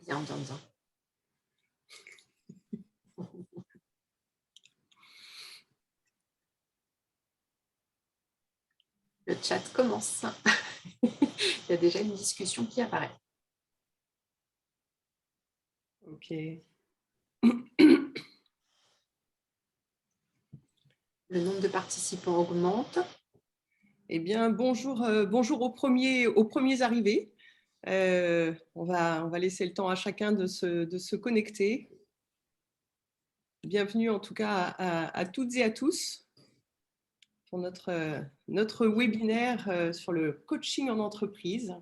Bien, bien, bien. Le chat commence. Il y a déjà une discussion qui apparaît. Ok. Le nombre de participants augmente. Eh bien, bonjour, bonjour aux premiers arrivés. On va laisser le temps à chacun de se connecter. Bienvenue en tout cas à toutes et à tous pour notre webinaire sur le coaching en entreprise.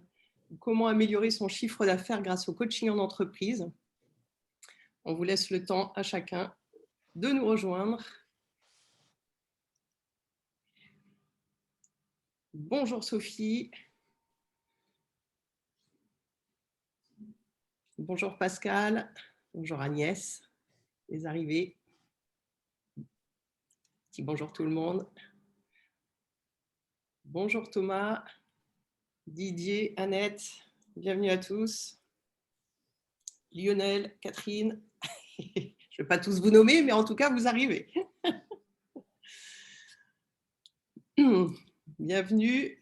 Comment améliorer son chiffre d'affaires grâce au coaching en entreprise. On vous laisse le temps à chacun de nous rejoindre. Bonjour Sophie. Bonjour Pascal. Bonjour Agnès. Les arrivées. Petit bonjour tout le monde. Bonjour Thomas, Didier, Annette, bienvenue à tous. Lionel, Catherine, je ne vais pas tous vous nommer, mais en tout cas, vous arrivez. Bienvenue.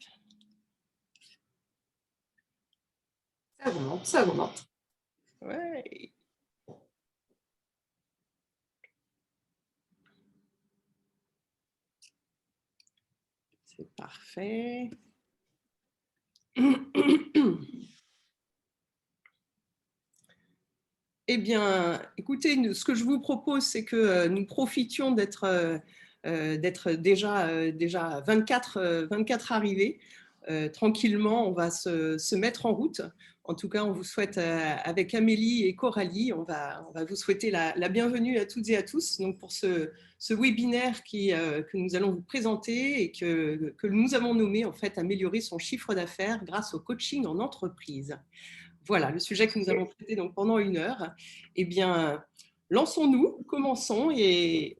Ça augmente, ça augmente. Ouais. C'est parfait. Eh bien, écoutez, ce que je vous propose, c'est que nous profitions d'être déjà 24 arrivés. Tranquillement, on va se mettre en route. En tout cas, on vous souhaite, avec Amélie et Coralie, on va vous souhaiter la bienvenue à toutes et à tous. Donc, pour ce webinaire que nous allons vous présenter et que nous avons nommé en fait améliorer son chiffre d'affaires grâce au coaching en entreprise. Voilà le sujet que nous allons traiter donc pendant 1 heure. Eh bien, lançons-nous, commençons et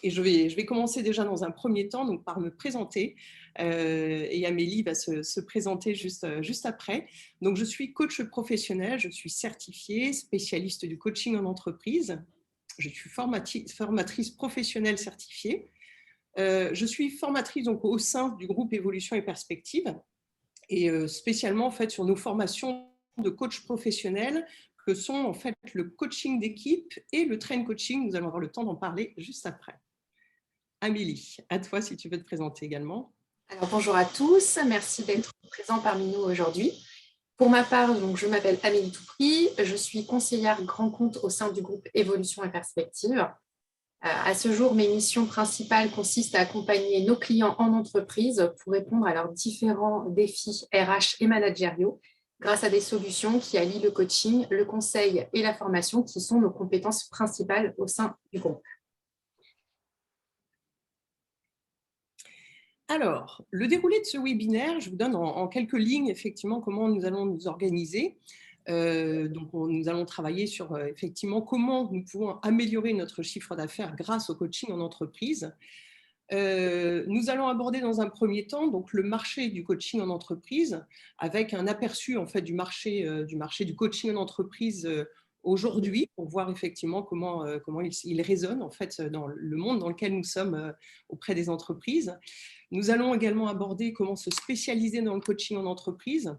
je vais commencer déjà dans un premier temps donc par me présenter et Amélie va se présenter juste après. Donc, je suis coach professionnel, je suis certifiée, spécialiste du coaching en entreprise. Je suis formatrice professionnelle certifiée. Je suis formatrice donc, au sein du groupe Évolution et Perspective et spécialement en fait, sur nos formations de coach professionnel que sont en fait le coaching d'équipe et le train coaching. Nous allons avoir le temps d'en parler juste après. Amélie, à toi si tu veux te présenter également. Alors, bonjour à tous, merci d'être présents parmi nous aujourd'hui. Pour ma part, donc, je m'appelle Amélie Toupry, je suis conseillère grand compte au sein du groupe Évolution et Perspective. À ce jour, mes missions principales consistent à accompagner nos clients en entreprise pour répondre à leurs différents défis RH et managériaux grâce à des solutions qui allient le coaching, le conseil et la formation qui sont nos compétences principales au sein du groupe. Alors, le déroulé de ce webinaire, je vous donne en quelques lignes effectivement comment nous allons nous organiser. Donc, nous allons travailler sur effectivement comment nous pouvons améliorer notre chiffre d'affaires grâce au coaching en entreprise. Nous allons aborder dans un premier temps donc, le marché du coaching en entreprise avec un aperçu en fait, du marché du coaching en entreprise aujourd'hui pour voir effectivement comment il résonne en fait, dans le monde dans lequel nous sommes auprès des entreprises. Nous allons également aborder comment se spécialiser dans le coaching en entreprise.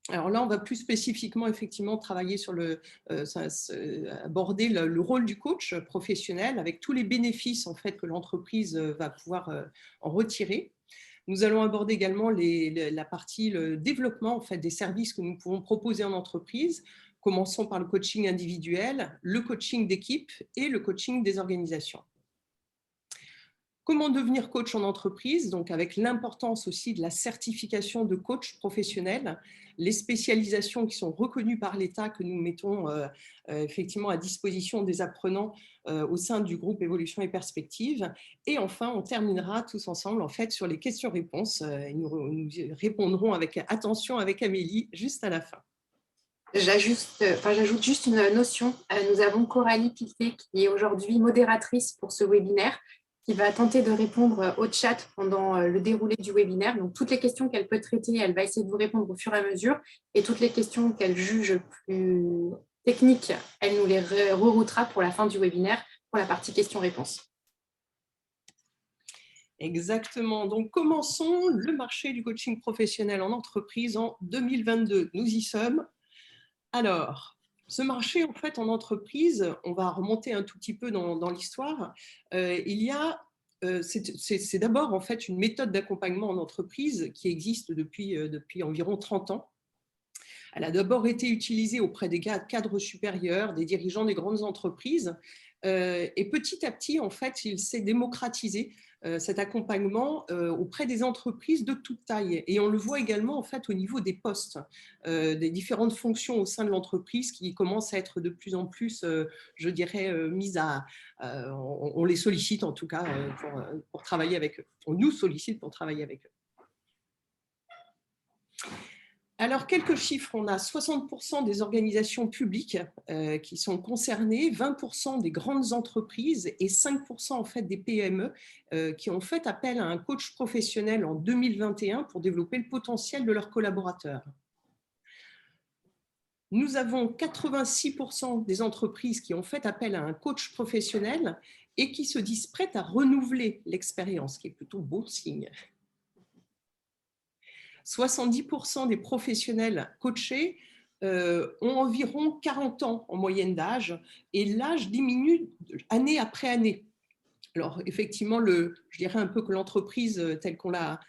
Alors là, on va plus spécifiquement effectivement travailler sur aborder le rôle du coach professionnel avec tous les bénéfices en fait que l'entreprise va pouvoir en retirer. Nous allons aborder également la partie le développement en fait des services que nous pouvons proposer en entreprise. Commençons par le coaching individuel, le coaching d'équipe et le coaching des organisations. Comment devenir coach en entreprise, donc avec l'importance aussi de la certification de coach professionnel, les spécialisations qui sont reconnues par l'État que nous mettons effectivement à disposition des apprenants au sein du groupe Évolution et Perspective. Et enfin, on terminera tous ensemble en fait sur les questions-réponses. Nous répondrons avec attention avec Amélie juste à la fin. J'ajoute juste une notion. Nous avons Coralie Piquet qui est aujourd'hui modératrice pour ce webinaire, qui va tenter de répondre au chat pendant le déroulé du webinaire. Donc, toutes les questions qu'elle peut traiter, elle va essayer de vous répondre au fur et à mesure. Et toutes les questions qu'elle juge plus techniques, elle nous les reroutera pour la fin du webinaire, pour la partie questions-réponses. Exactement. Donc, commençons le marché du coaching professionnel en entreprise en 2022. Nous y sommes. Alors, ce marché, en fait, en entreprise, on va remonter un tout petit peu dans l'histoire. C'est d'abord, en fait, une méthode d'accompagnement en entreprise qui existe depuis environ 30 ans. Elle a d'abord été utilisée auprès des cadres supérieurs, des dirigeants des grandes entreprises. Et petit à petit, en fait, il s'est démocratisé cet accompagnement auprès des entreprises de toute taille. Et on le voit également en fait, au niveau des postes, des différentes fonctions au sein de l'entreprise qui commencent à être de plus en plus, je dirais, mises à… on les sollicite en tout cas pour travailler avec eux. On nous sollicite pour travailler avec eux. Alors, quelques chiffres. On a 60% des organisations publiques qui sont concernées, 20% des grandes entreprises et 5% en fait, des PME qui ont fait appel à un coach professionnel en 2021 pour développer le potentiel de leurs collaborateurs. Nous avons 86% des entreprises qui ont fait appel à un coach professionnel et qui se disent prêtes à renouveler l'expérience, ce qui est plutôt bon signe. 70% des professionnels coachés ont environ 40 ans en moyenne d'âge et l'âge diminue année après année. Alors, effectivement, je dirais un peu que l'entreprise telle qu'on la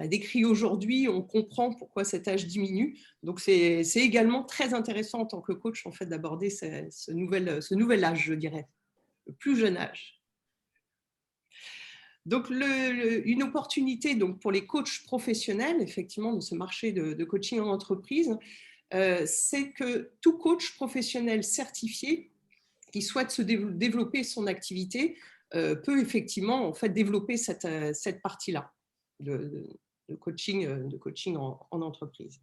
décrit aujourd'hui, on comprend pourquoi cet âge diminue. Donc, c'est également très intéressant en tant que coach en fait, d'aborder ce nouvel âge, je dirais, le plus jeune âge. Donc, une opportunité donc, pour les coachs professionnels, effectivement, de ce marché de coaching en entreprise, c'est que tout coach professionnel certifié qui souhaite se développer son activité peut effectivement en fait, développer cette partie-là de coaching en entreprise.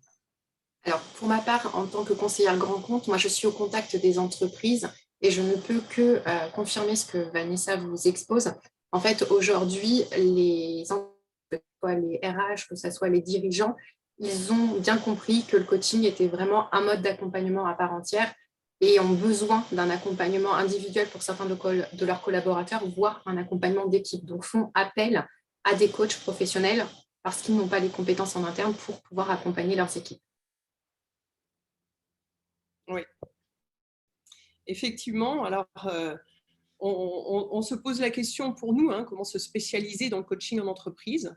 Alors, pour ma part, en tant que conseillère grand compte, moi, je suis au contact des entreprises et je ne peux que confirmer ce que Vanessa vous expose. En fait, aujourd'hui, les RH, que ce soit les dirigeants, ils ont bien compris que le coaching était vraiment un mode d'accompagnement à part entière et ont besoin d'un accompagnement individuel pour certains de leurs collaborateurs, voire un accompagnement d'équipe. Donc, font appel à des coachs professionnels parce qu'ils n'ont pas les compétences en interne pour pouvoir accompagner leurs équipes. Oui, effectivement. Alors, on se pose la question pour nous, comment se spécialiser dans le coaching en entreprise.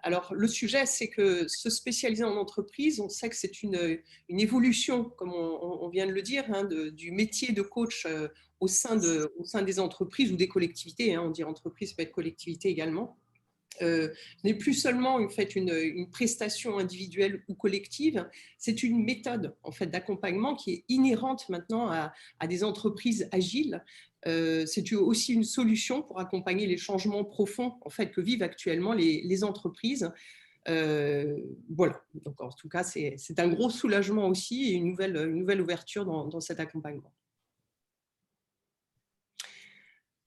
Alors, le sujet, c'est que se spécialiser en entreprise, on sait que c'est une évolution, comme on vient de le dire, du métier de coach au sein des entreprises ou des collectivités. On dit entreprise, ça peut être collectivité également. N'est plus seulement en fait, une prestation individuelle ou collective, c'est une méthode en fait, d'accompagnement qui est inhérente maintenant à des entreprises agiles. C'est aussi une solution pour accompagner les changements profonds en fait, que vivent actuellement les entreprises. Voilà, donc en tout cas, c'est un gros soulagement aussi et une nouvelle ouverture dans cet accompagnement.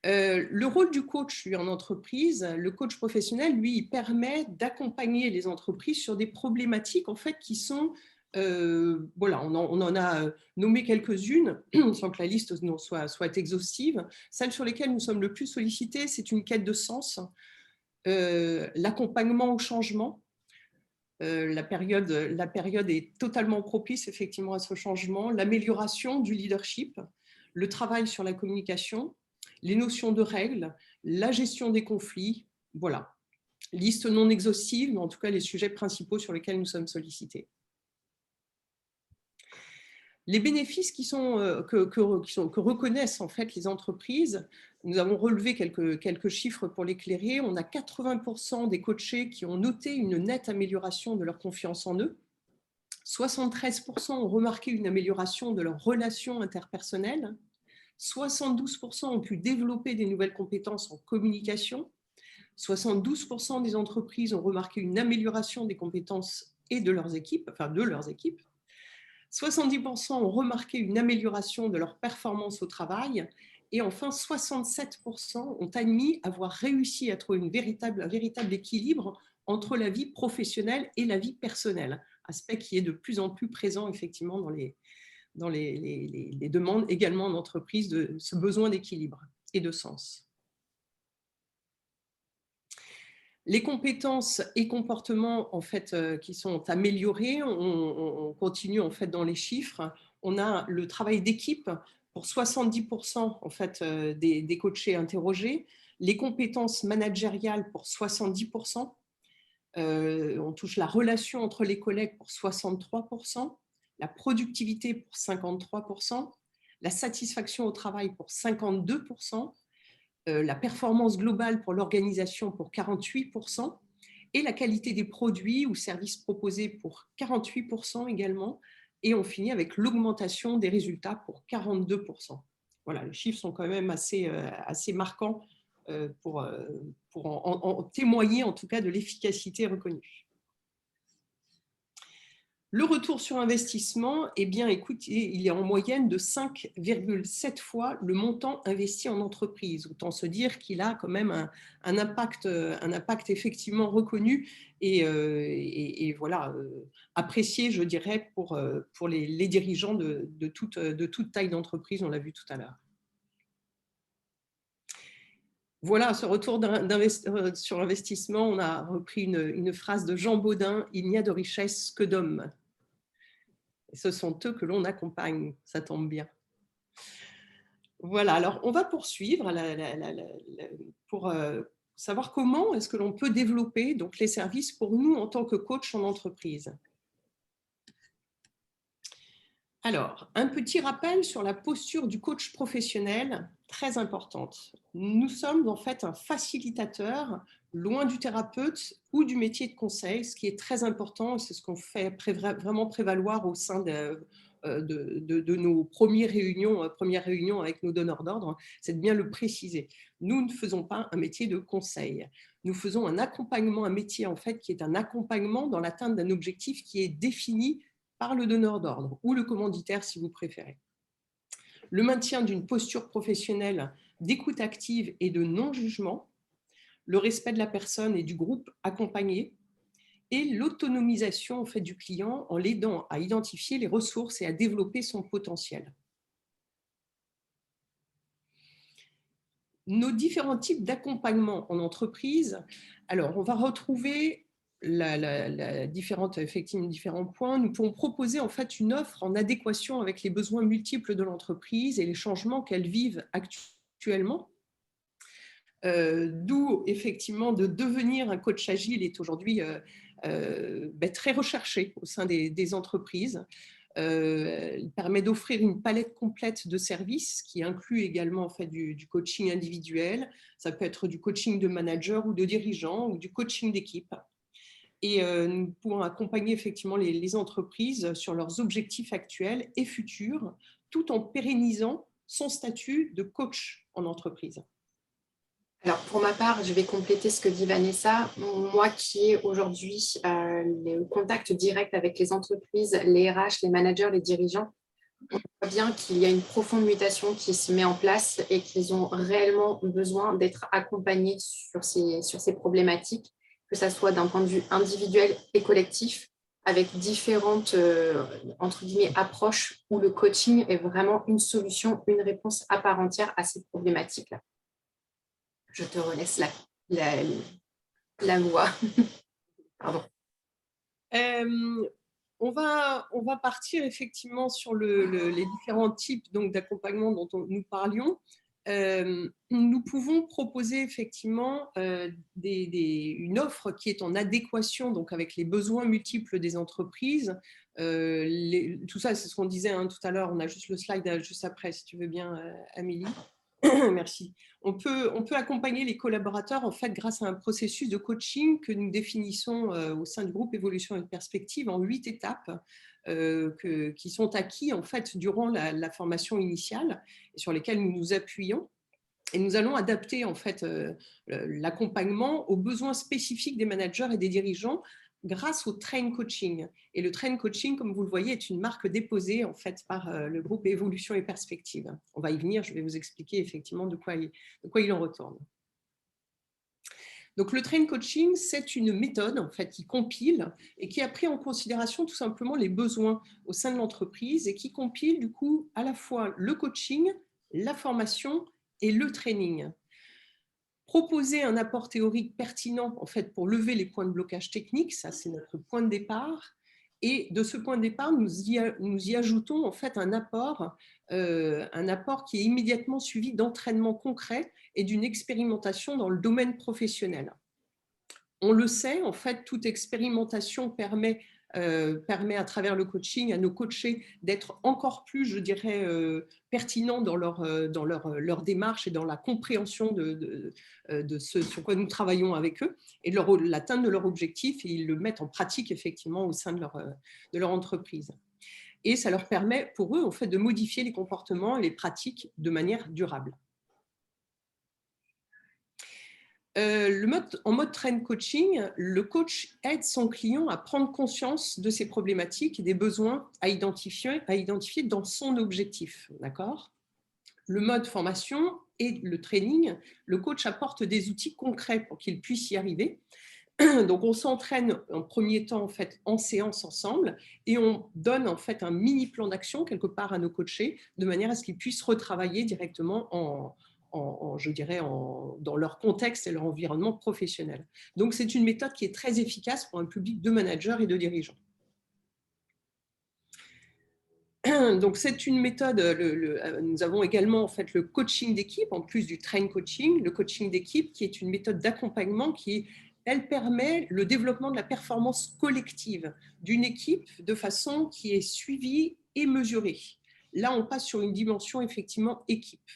Le rôle du coach lui, en entreprise, le coach professionnel, lui, il permet d'accompagner les entreprises sur des problématiques en fait, qui sont, voilà, on en a nommé quelques-unes sans que la liste soit exhaustive. Celles sur lesquelles nous sommes le plus sollicités, c'est une quête de sens, l'accompagnement au changement. La période est totalement propice effectivement à ce changement, l'amélioration du leadership, le travail sur la communication, les notions de règles, la gestion des conflits, voilà. Liste non exhaustive, mais en tout cas les sujets principaux sur lesquels nous sommes sollicités. Les bénéfices que reconnaissent en fait les entreprises, nous avons relevé quelques chiffres pour l'éclairer. On a 80% des coachés qui ont noté une nette amélioration de leur confiance en eux. 73% ont remarqué une amélioration de leurs relations interpersonnelles. 72% ont pu développer des nouvelles compétences en communication. 72% des entreprises ont remarqué une amélioration des compétences et de leurs équipes, 70% ont remarqué une amélioration de leur performance au travail. Et enfin, 67% ont admis avoir réussi à trouver un véritable équilibre entre la vie professionnelle et la vie personnelle, aspect qui est de plus en plus présent effectivement dans les demandes également en entreprise de ce besoin d'équilibre et de sens. Les compétences et comportements en fait, qui sont améliorés, on continue en fait dans les chiffres. On a le travail d'équipe pour 70% en fait, des coachés interrogés, les compétences managériales pour 70%, on touche la relation entre les collègues pour 63%, la productivité pour 53%, la satisfaction au travail pour 52%, la performance globale pour l'organisation pour 48%, et la qualité des produits ou services proposés pour 48% également, et on finit avec l'augmentation des résultats pour 42%. Voilà, les chiffres sont quand même assez marquants pour en témoigner en tout cas de l'efficacité reconnue. Le retour sur investissement, eh bien, écoutez, il est en moyenne de 5,7 fois le montant investi en entreprise. Autant se dire qu'il a quand même un impact effectivement reconnu et voilà, apprécié, je dirais, pour les dirigeants de toute taille d'entreprise, on l'a vu tout à l'heure. Voilà, ce retour sur investissement, on a repris une phrase de Jean Bodin, « Il n'y a de richesse que d'hommes ». Et ce sont eux que l'on accompagne, ça tombe bien. Voilà, alors on va poursuivre pour savoir comment est-ce que l'on peut développer donc, les services pour nous en tant que coach en entreprise. Alors, un petit rappel sur la posture du coach professionnel, très importante. Nous sommes en fait un facilitateur, loin du thérapeute ou du métier de conseil, ce qui est très important, c'est ce qu'on fait vraiment prévaloir au sein de nos premières réunions avec nos donneurs d'ordre, c'est de bien le préciser. Nous ne faisons pas un métier de conseil. Nous faisons un accompagnement, un métier en fait qui est un accompagnement dans l'atteinte d'un objectif qui est défini par le donneur d'ordre ou le commanditaire si vous préférez. Le maintien d'une posture professionnelle d'écoute active et de non-jugement, le respect de la personne et du groupe accompagné et l'autonomisation en fait, du client en l'aidant à identifier les ressources et à développer son potentiel. Nos différents types d'accompagnement en entreprise, alors on va retrouver différents points. Nous pouvons proposer en fait une offre en adéquation avec les besoins multiples de l'entreprise et les changements qu'elle vive actuellement. D'où effectivement de devenir un coach agile est aujourd'hui très recherché au sein des entreprises. Il permet d'offrir une palette complète de services qui inclut également en fait, du coaching individuel. Ça peut être du coaching de manager ou de dirigeant ou du coaching d'équipe. Et nous pouvons accompagner effectivement les entreprises sur leurs objectifs actuels et futurs, tout en pérennisant son statut de coach en entreprise. Alors, pour ma part, je vais compléter ce que dit Vanessa. Moi qui ai aujourd'hui le contact direct avec les entreprises, les RH, les managers, les dirigeants, on voit bien qu'il y a une profonde mutation qui se met en place et qu'ils ont réellement besoin d'être accompagnés sur ces problématiques, que ce soit d'un point de vue individuel et collectif, avec différentes entre guillemets, approches où le coaching est vraiment une solution, une réponse à part entière à ces problématiques-là. Je te relaisse la voix. Pardon. On va partir effectivement sur les différents types d'accompagnement dont nous parlions. Nous pouvons proposer effectivement une offre qui est en adéquation donc, avec les besoins multiples des entreprises. Tout ça, c'est ce qu'on disait tout à l'heure. On a juste le slide juste après, si tu veux bien, Amélie. Merci. On peut accompagner les collaborateurs en fait, grâce à un processus de coaching que nous définissons au sein du groupe Évolution et Perspective en 8 étapes qui sont acquis en fait, durant la formation initiale et sur lesquelles nous nous appuyons. Et nous allons adapter en fait, l'accompagnement aux besoins spécifiques des managers et des dirigeants grâce au train coaching. Et le train coaching, comme vous le voyez, est une marque déposée en fait, par le groupe Évolution et Perspective. On va y venir, je vais vous expliquer effectivement de quoi il en retourne. Donc, le train coaching, c'est une méthode en fait, qui compile et qui a pris en considération tout simplement les besoins au sein de l'entreprise et qui compile du coup à la fois le coaching, la formation et le training. Proposer un apport théorique pertinent en fait, pour lever les points de blocage techniques, ça c'est notre point de départ. Et de ce point de départ, nous y ajoutons en fait un apport qui est immédiatement suivi d'entraînements concrets et d'une expérimentation dans le domaine professionnel. On le sait, en fait, toute expérimentation permet à travers le coaching à nos coachés d'être encore plus, je dirais, pertinents dans leur démarche et dans la compréhension de ce sur quoi nous travaillons avec eux et l'atteinte de leur objectif, et ils le mettent en pratique effectivement au sein de leur entreprise. Et ça leur permet pour eux en fait, de modifier les comportements et les pratiques de manière durable. En mode train coaching, le coach aide son client à prendre conscience de ses problématiques et des besoins à identifier dans son objectif. D'accord ? Le mode formation et le training, le coach apporte des outils concrets pour qu'il puisse y arriver. Donc, on s'entraîne en premier temps en, fait, en séance ensemble et on donne en fait un mini plan d'action quelque part à nos coachés de manière à ce qu'ils puissent retravailler directement je dirais, dans leur contexte et leur environnement professionnel. Donc, c'est une méthode qui est très efficace pour un public de managers et de dirigeants. Donc, c'est une méthode, nous avons également en fait, le coaching d'équipe, en plus du train coaching, le coaching d'équipe qui est une méthode d'accompagnement elle permet le développement de la performance collective d'une équipe de façon qui est suivie et mesurée. Là, on passe sur une dimension effectivement équipe.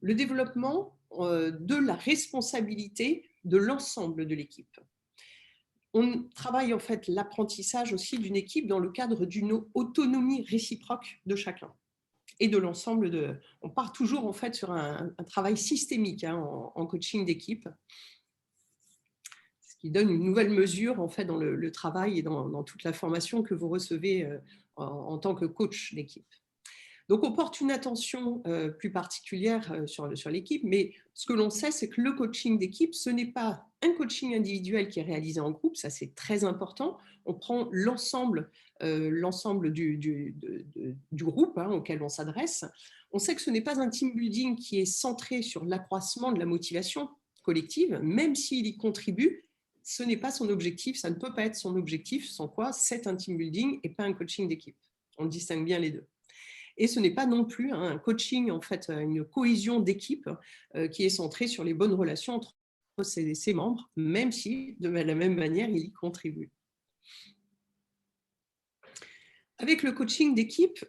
Le développement de la responsabilité de l'ensemble de l'équipe. On travaille en fait l'apprentissage aussi d'une équipe dans le cadre d'une autonomie réciproque de chacun et de l'ensemble. On part toujours en fait sur un travail systémique en coaching d'équipe, ce qui donne une nouvelle mesure en fait dans le travail et dans toute la formation que vous recevez en tant que coach d'équipe. Donc, on porte une attention plus particulière sur l'équipe, mais ce que l'on sait, c'est que le coaching d'équipe, ce n'est pas un coaching individuel qui est réalisé en groupe, ça c'est très important. On prend l'ensemble du groupe auquel on s'adresse. On sait que ce n'est pas un team building qui est centré sur l'accroissement de la motivation collective, même s'il y contribue. Ce n'est pas son objectif, ça ne peut pas être son objectif, sans quoi c'est un team building et pas un coaching d'équipe. On distingue bien les deux. Et ce n'est pas non plus un coaching, en fait, une cohésion d'équipe qui est centrée sur les bonnes relations entre ses membres, même si, de la même manière, il y contribue. Avec le coaching d'équipe,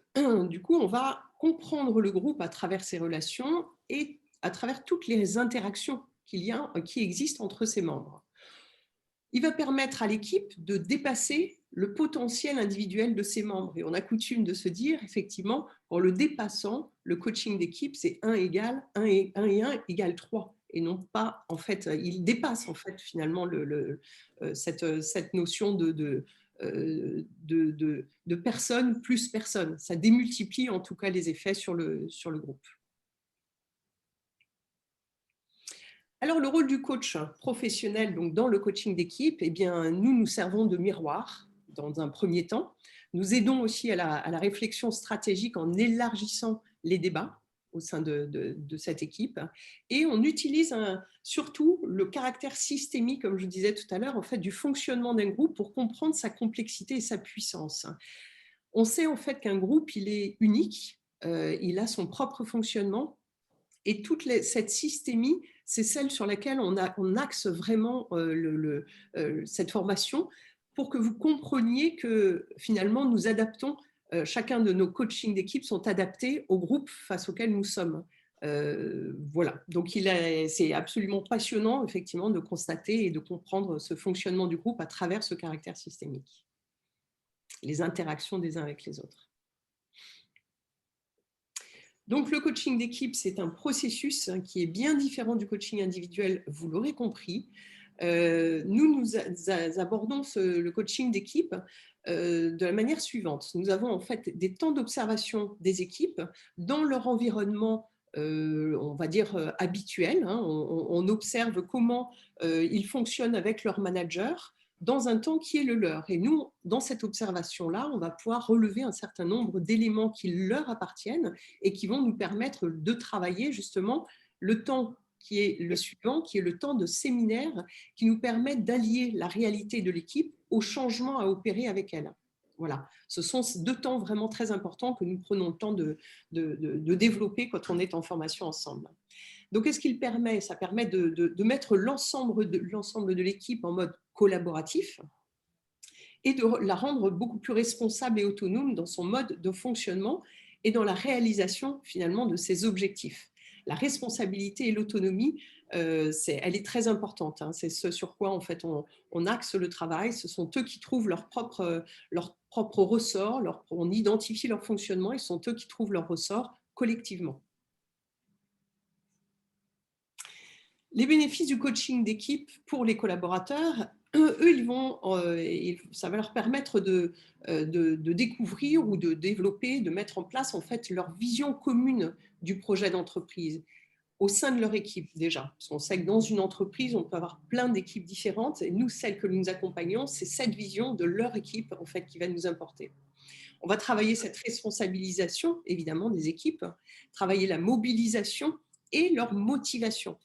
du coup, on va comprendre le groupe à travers ses relations et à travers toutes les interactions qui existent entre ses membres. Il va permettre à l'équipe de dépasser le potentiel individuel de ses membres. Et on a coutume de se dire, effectivement, en le dépassant, le coaching d'équipe, c'est 1 égale 1 et 1 égale 3. Et non pas, en fait, il dépasse, en fait, finalement, cette notion de personne plus personne. Ça démultiplie, en tout cas, les effets sur le groupe. Alors, le rôle du coach professionnel donc dans le coaching d'équipe, eh bien, nous servons de miroir dans un premier temps. Nous aidons aussi à la réflexion stratégique en élargissant les débats au sein de cette équipe. Et on utilise surtout le caractère systémique, comme je disais tout à l'heure, en fait, du fonctionnement d'un groupe pour comprendre sa complexité et sa puissance. On sait en fait qu'un groupe, il est unique, il a son propre fonctionnement. Et cette systémie, c'est celle sur laquelle on axe vraiment cette formation pour que vous compreniez que finalement, nous adaptons, chacun de nos coachings d'équipe sont adaptés au groupe face auquel nous sommes. Voilà, donc c'est absolument passionnant effectivement de constater et de comprendre ce fonctionnement du groupe à travers ce caractère systémique, les interactions des uns avec les autres. Donc, le coaching d'équipe, c'est un processus qui est bien différent du coaching individuel, vous l'aurez compris. Nous abordons le coaching d'équipe de la manière suivante. Nous avons en fait des temps d'observation des équipes dans leur environnement on va dire, habituels. Hein. On observe comment ils fonctionnent avec leur manager dans un temps qui est le leur. Et nous, dans cette observation-là, on va pouvoir relever un certain nombre d'éléments qui leur appartiennent et qui vont nous permettre de travailler justement le temps qui est le suivant, qui est le temps de séminaire, qui nous permet d'allier la réalité de l'équipe au changement à opérer avec elle. Voilà, ce sont deux temps vraiment très importants que nous prenons le temps de développer quand on est en formation ensemble. Donc, qu'est-ce qu'il permet? Ça permet de mettre l'ensemble de l'équipe en mode collaboratif et de la rendre beaucoup plus responsable et autonome dans son mode de fonctionnement et dans la réalisation finalement de ses objectifs. La responsabilité et l'autonomie, elle est très importante. Hein. C'est ce sur quoi en fait on axe le travail. Ce sont eux qui trouvent leur propre ressort, on identifie leur fonctionnement et ce sont eux qui trouvent leur ressort collectivement. Les bénéfices du coaching d'équipe pour les collaborateurs, eux, ça va leur permettre de découvrir ou de développer, de mettre en place en fait leur vision commune du projet d'entreprise au sein de leur équipe déjà. Parce qu'on sait que dans une entreprise, on peut avoir plein d'équipes différentes et nous, celles que nous accompagnons, c'est cette vision de leur équipe en fait qui va nous importer. On va travailler cette responsabilisation, évidemment, des équipes, travailler la mobilisation et leur motivation.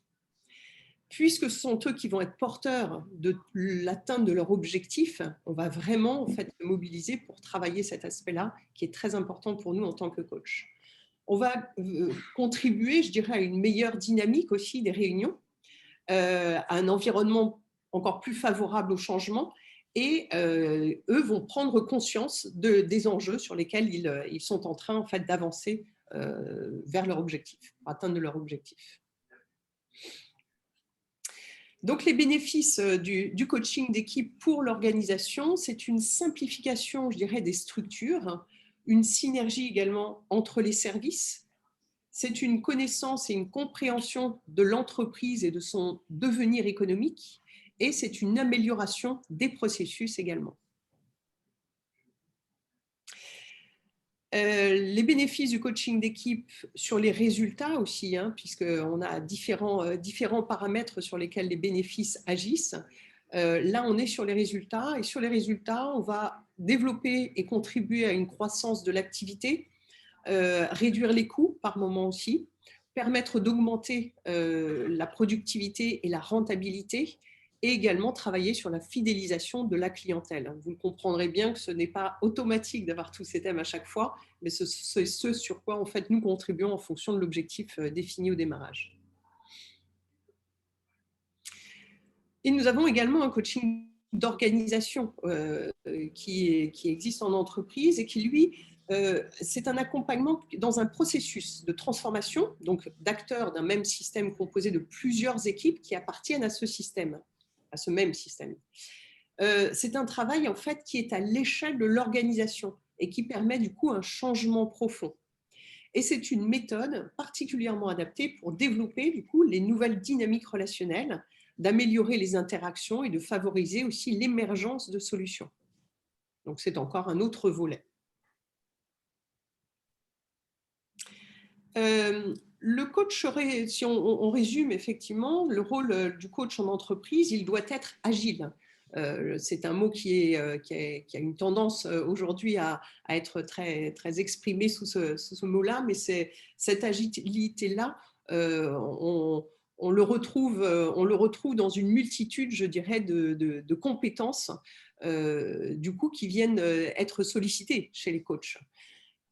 Puisque ce sont eux qui vont être porteurs de l'atteinte de leur objectif, on va vraiment en fait, mobiliser pour travailler cet aspect-là qui est très important pour nous en tant que coach. On va contribuer, je dirais, à une meilleure dynamique aussi des réunions, à un environnement encore plus favorable au changement et eux vont prendre conscience des enjeux sur lesquels ils sont en train en fait, d'avancer vers leur objectif, pour atteindre leur objectif. Donc, les bénéfices du coaching d'équipe pour l'organisation, c'est une simplification, je dirais, des structures, une synergie également entre les services, c'est une connaissance et une compréhension de l'entreprise et de son devenir économique, et c'est une amélioration des processus également. Les bénéfices du coaching d'équipe sur les résultats aussi, hein, puisqu'on a différents paramètres sur lesquels les bénéfices agissent. Là, on est sur les résultats et sur les résultats, on va développer et contribuer à une croissance de l'activité, réduire les coûts par moment aussi, permettre d'augmenter la productivité et la rentabilité et également travailler sur la fidélisation de la clientèle. Vous comprendrez bien que ce n'est pas automatique d'avoir tous ces thèmes à chaque fois, mais c'est ce sur quoi en fait, nous contribuons en fonction de l'objectif défini au démarrage. Et nous avons également un coaching d'organisation qui existe en entreprise et qui, lui, c'est un accompagnement dans un processus de transformation, donc d'acteurs d'un même système composé de plusieurs équipes qui appartiennent à ce système, à ce même système. C'est un travail en fait qui est à l'échelle de l'organisation et qui permet du coup un changement profond. Et c'est une méthode particulièrement adaptée pour développer du coup les nouvelles dynamiques relationnelles, d'améliorer les interactions et de favoriser aussi l'émergence de solutions. Donc c'est encore un autre volet. Le coach, si on résume effectivement, le rôle du coach en entreprise, il doit être agile. C'est un mot qui a une tendance aujourd'hui à être très, très exprimé sous ce mot-là, mais cette agilité-là, on le retrouve dans une multitude, je dirais, de compétences du coup, qui viennent être sollicitées chez les coachs.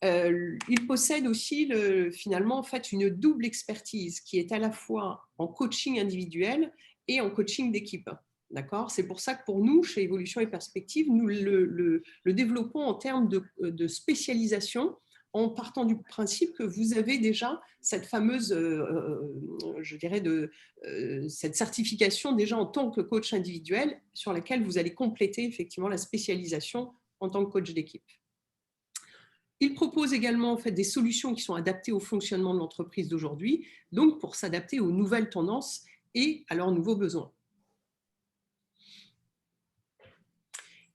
Il possède aussi finalement en fait, une double expertise qui est à la fois en coaching individuel et en coaching d'équipe. D'accord ? C'est pour ça que pour nous, chez Évolution et Perspective, nous le développons en termes de spécialisation en partant du principe que vous avez déjà cette fameuse, je dirais, cette certification déjà en tant que coach individuel sur laquelle vous allez compléter effectivement la spécialisation en tant que coach d'équipe. Il propose également en fait, des solutions qui sont adaptées au fonctionnement de l'entreprise d'aujourd'hui, donc pour s'adapter aux nouvelles tendances et à leurs nouveaux besoins.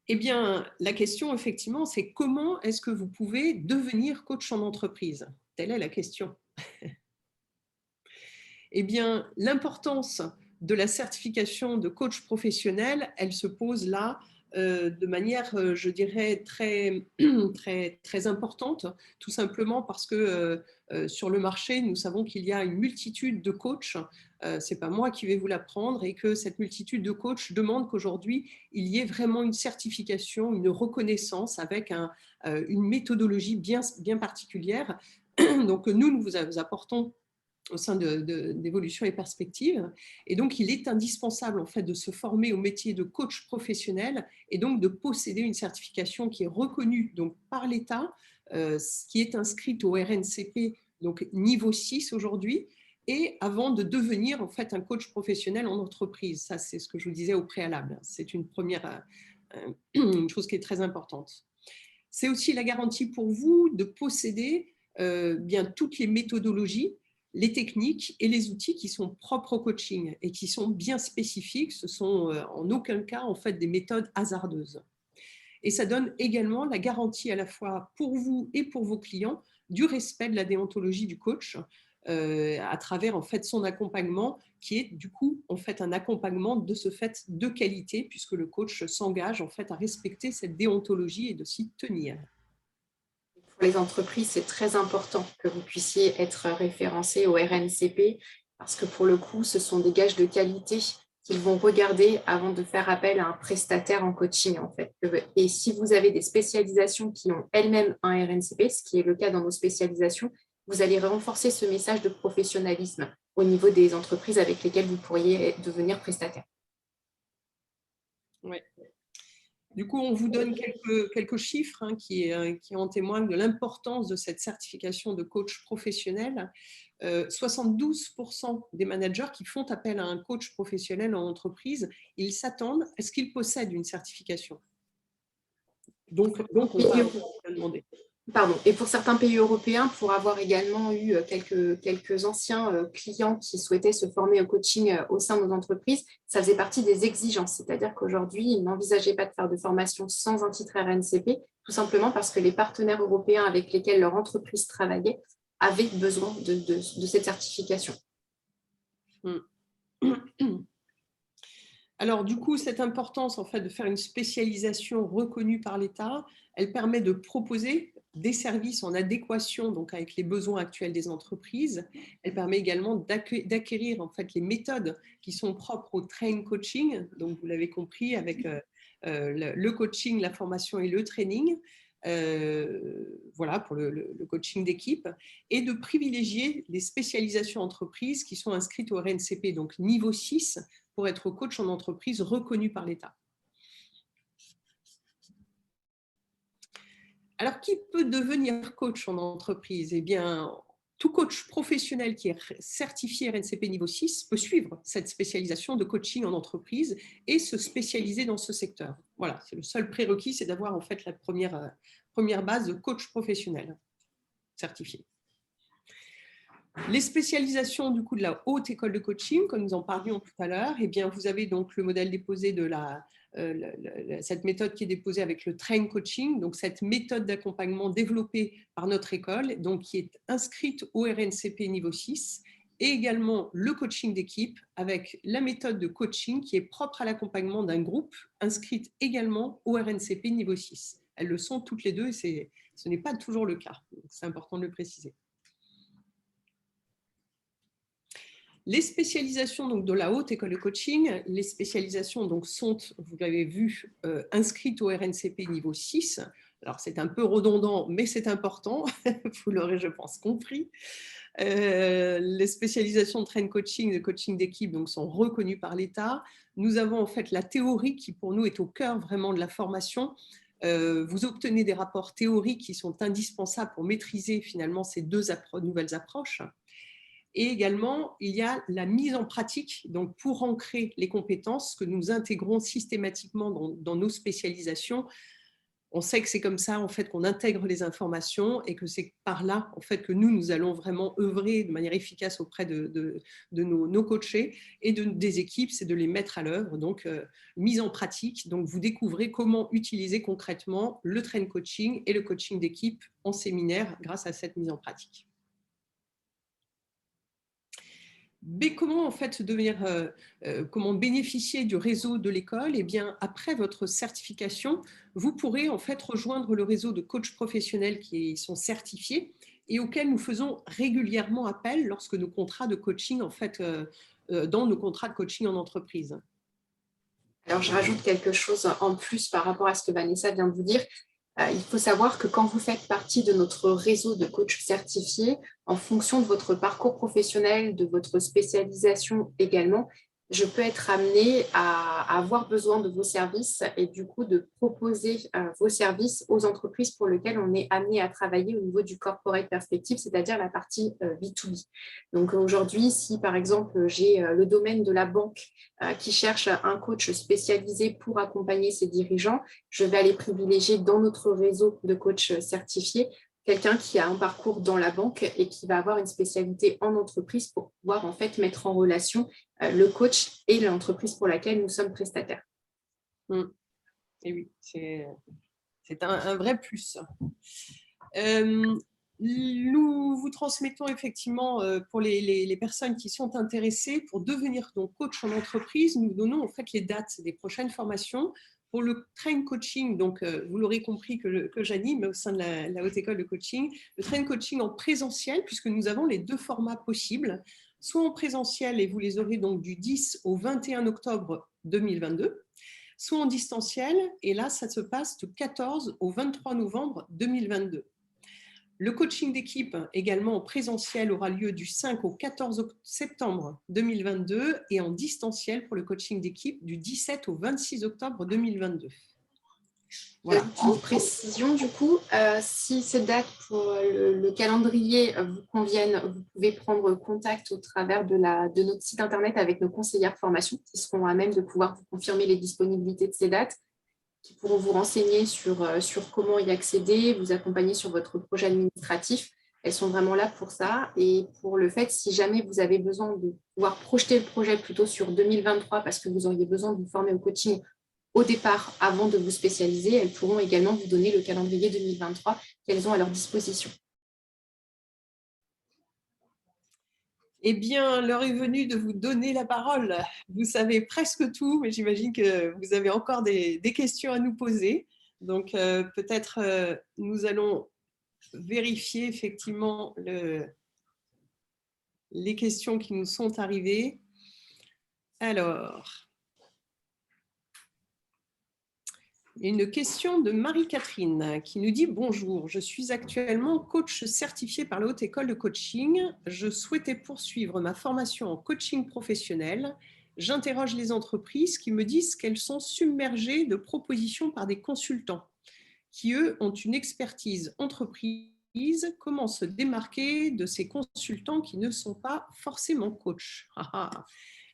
Eh bien, la question, effectivement, c'est comment est-ce que vous pouvez devenir coach en entreprise ? Telle est la question. Eh bien, l'importance de la certification de coach professionnel, elle se pose là de manière, je dirais, très importante, tout simplement parce que sur le marché, nous savons qu'il y a une multitude de coachs, ce n'est pas moi qui vais vous l'apprendre, et que cette multitude de coachs demande qu'aujourd'hui, il y ait vraiment une certification, une reconnaissance avec une méthodologie bien particulière. Donc, nous vous apportons au sein d'Évolution et Perspectives. Et donc, il est indispensable en fait de se former au métier de coach professionnel et donc de posséder une certification qui est reconnue donc, par l'État, qui est inscrite au RNCP, donc niveau 6 aujourd'hui, et avant de devenir en fait un coach professionnel en entreprise. Ça, c'est ce que je vous disais au préalable. C'est une première une chose qui est très importante. C'est aussi la garantie pour vous de posséder bien toutes les méthodologies, les techniques et les outils qui sont propres au coaching et qui sont bien spécifiques. Ce sont en aucun cas en fait des méthodes hasardeuses. Et ça donne également la garantie à la fois pour vous et pour vos clients du respect de la déontologie du coach à travers en fait son accompagnement qui est du coup en fait un accompagnement de ce fait de qualité puisque le coach s'engage en fait à respecter cette déontologie et de s'y tenir. Pour les entreprises, c'est très important que vous puissiez être référencé au RNCP parce que pour le coup, ce sont des gages de qualité qu'ils vont regarder avant de faire appel à un prestataire en coaching en fait. Et si vous avez des spécialisations qui ont elles-mêmes un RNCP, ce qui est le cas dans nos spécialisations, vous allez renforcer ce message de professionnalisme au niveau des entreprises avec lesquelles vous pourriez devenir prestataire. Oui. Du coup, on vous donne quelques chiffres qui en témoignent de l'importance de cette certification de coach professionnel. 72% des managers qui font appel à un coach professionnel en entreprise, ils s'attendent à ce qu'ils possèdent une certification. Donc on va demander. Pardon. Et pour certains pays européens, pour avoir également eu quelques anciens clients qui souhaitaient se former au coaching au sein de nos entreprises, ça faisait partie des exigences. C'est-à-dire qu'aujourd'hui, ils n'envisageaient pas de faire de formation sans un titre RNCP, tout simplement parce que les partenaires européens avec lesquels leur entreprise travaillait avaient besoin de cette certification. Alors, du coup, cette importance en fait, de faire une spécialisation reconnue par l'État, elle permet de proposer des services en adéquation donc, avec les besoins actuels des entreprises. Elle permet également d'acquérir en fait, les méthodes qui sont propres au train coaching, donc vous l'avez compris, avec le coaching, la formation et le training. Voilà pour le coaching d'équipe, et de privilégier les spécialisations entreprises qui sont inscrites au RNCP, donc niveau 6, pour être coach en entreprise reconnu par l'État. Alors, qui peut devenir coach en entreprise? Eh bien, tout coach professionnel qui est certifié RNCP niveau 6 peut suivre cette spécialisation de coaching en entreprise et se spécialiser dans ce secteur. Voilà, c'est le seul prérequis, c'est d'avoir en fait la première base de coach professionnel certifié. Les spécialisations du coup de la haute école de coaching, comme nous en parlions tout à l'heure, eh bien vous avez donc le modèle déposé de cette méthode qui est déposée avec le train coaching, donc cette méthode d'accompagnement développée par notre école, donc qui est inscrite au RNCP niveau 6, et également le coaching d'équipe avec la méthode de coaching qui est propre à l'accompagnement d'un groupe, inscrite également au RNCP niveau 6. Elles le sont toutes les deux et ce n'est pas toujours le cas, c'est important de le préciser. Les spécialisations donc, de la haute école de coaching, les spécialisations donc, sont, vous l'avez vu, inscrites au RNCP niveau 6. Alors, c'est un peu redondant, mais c'est important. Vous l'aurez, je pense, compris. Les spécialisations de train coaching, de coaching d'équipe donc, sont reconnues par l'État. Nous avons en fait la théorie qui, pour nous, est au cœur vraiment de la formation. Vous obtenez des rapports théoriques qui sont indispensables pour maîtriser finalement ces deux nouvelles approches. Et également, il y a la mise en pratique, donc pour ancrer les compétences que nous intégrons systématiquement dans nos spécialisations. On sait que c'est comme ça en fait, qu'on intègre les informations et que c'est par là en fait, que nous allons vraiment œuvrer de manière efficace auprès de nos coachés et des équipes, c'est de les mettre à l'œuvre. Donc, mise en pratique. Donc, vous découvrez comment utiliser concrètement le train coaching et le coaching d'équipe en séminaire grâce à cette mise en pratique. Mais comment en fait comment bénéficier du réseau de l'école? Eh bien, après votre certification, vous pourrez en fait rejoindre le réseau de coachs professionnels qui sont certifiés et auxquels nous faisons régulièrement appel lorsque nos contrats de coaching dans nos contrats de coaching en entreprise. Alors, je rajoute quelque chose en plus par rapport à ce que Vanessa vient de vous dire. Il faut savoir que quand vous faites partie de notre réseau de coachs certifiés, en fonction de votre parcours professionnel, de votre spécialisation également, je peux être amenée à avoir besoin de vos services et du coup de proposer vos services aux entreprises pour lesquelles on est amené à travailler au niveau du corporate perspective, c'est-à-dire la partie B2B. Donc aujourd'hui, si par exemple j'ai le domaine de la banque qui cherche un coach spécialisé pour accompagner ses dirigeants, je vais aller privilégier dans notre réseau de coachs certifiés quelqu'un qui a un parcours dans la banque et qui va avoir une spécialité en entreprise pour pouvoir en fait mettre en relation le coach et l'entreprise pour laquelle nous sommes prestataires. Et oui, c'est un vrai plus. Nous vous transmettons effectivement pour les personnes qui sont intéressées pour devenir donc coach en entreprise, nous donnons en fait les dates des prochaines formations. Pour le train coaching, donc vous l'aurez compris que j'anime au sein de la Haute École de Coaching, le train coaching en présentiel, puisque nous avons les deux formats possibles, soit en présentiel et vous les aurez donc du 10 au 21 octobre 2022, soit en distanciel et là ça se passe du 14 au 23 novembre 2022. Le coaching d'équipe également en présentiel aura lieu du 5 au 14 septembre 2022 et en distanciel pour le coaching d'équipe du 17 au 26 octobre 2022. Voilà. Une précision du coup, si ces dates pour le calendrier vous conviennent, vous pouvez prendre contact au travers de notre site internet avec nos conseillères formation qui seront à même de pouvoir vous confirmer les disponibilités de ces dates, qui pourront vous renseigner sur comment y accéder, vous accompagner sur votre projet administratif. Elles sont vraiment là pour ça. Et pour le fait, si jamais vous avez besoin de pouvoir projeter le projet plutôt sur 2023 parce que vous auriez besoin de vous former au coaching au départ avant de vous spécialiser, elles pourront également vous donner le calendrier 2023 qu'elles ont à leur disposition. Eh bien, l'heure est venue de vous donner la parole. Vous savez presque tout, mais j'imagine que vous avez encore des questions à nous poser. Donc, peut-être nous allons vérifier effectivement les questions qui nous sont arrivées. Alors, une question de Marie-Catherine qui nous dit « Bonjour, je suis actuellement coach certifié par la Haute École de Coaching. Je souhaitais poursuivre ma formation en coaching professionnel. J'interroge les entreprises qui me disent qu'elles sont submergées de propositions par des consultants qui, eux, ont une expertise entreprise. Comment se démarquer de ces consultants qui ne sont pas forcément coachs ?»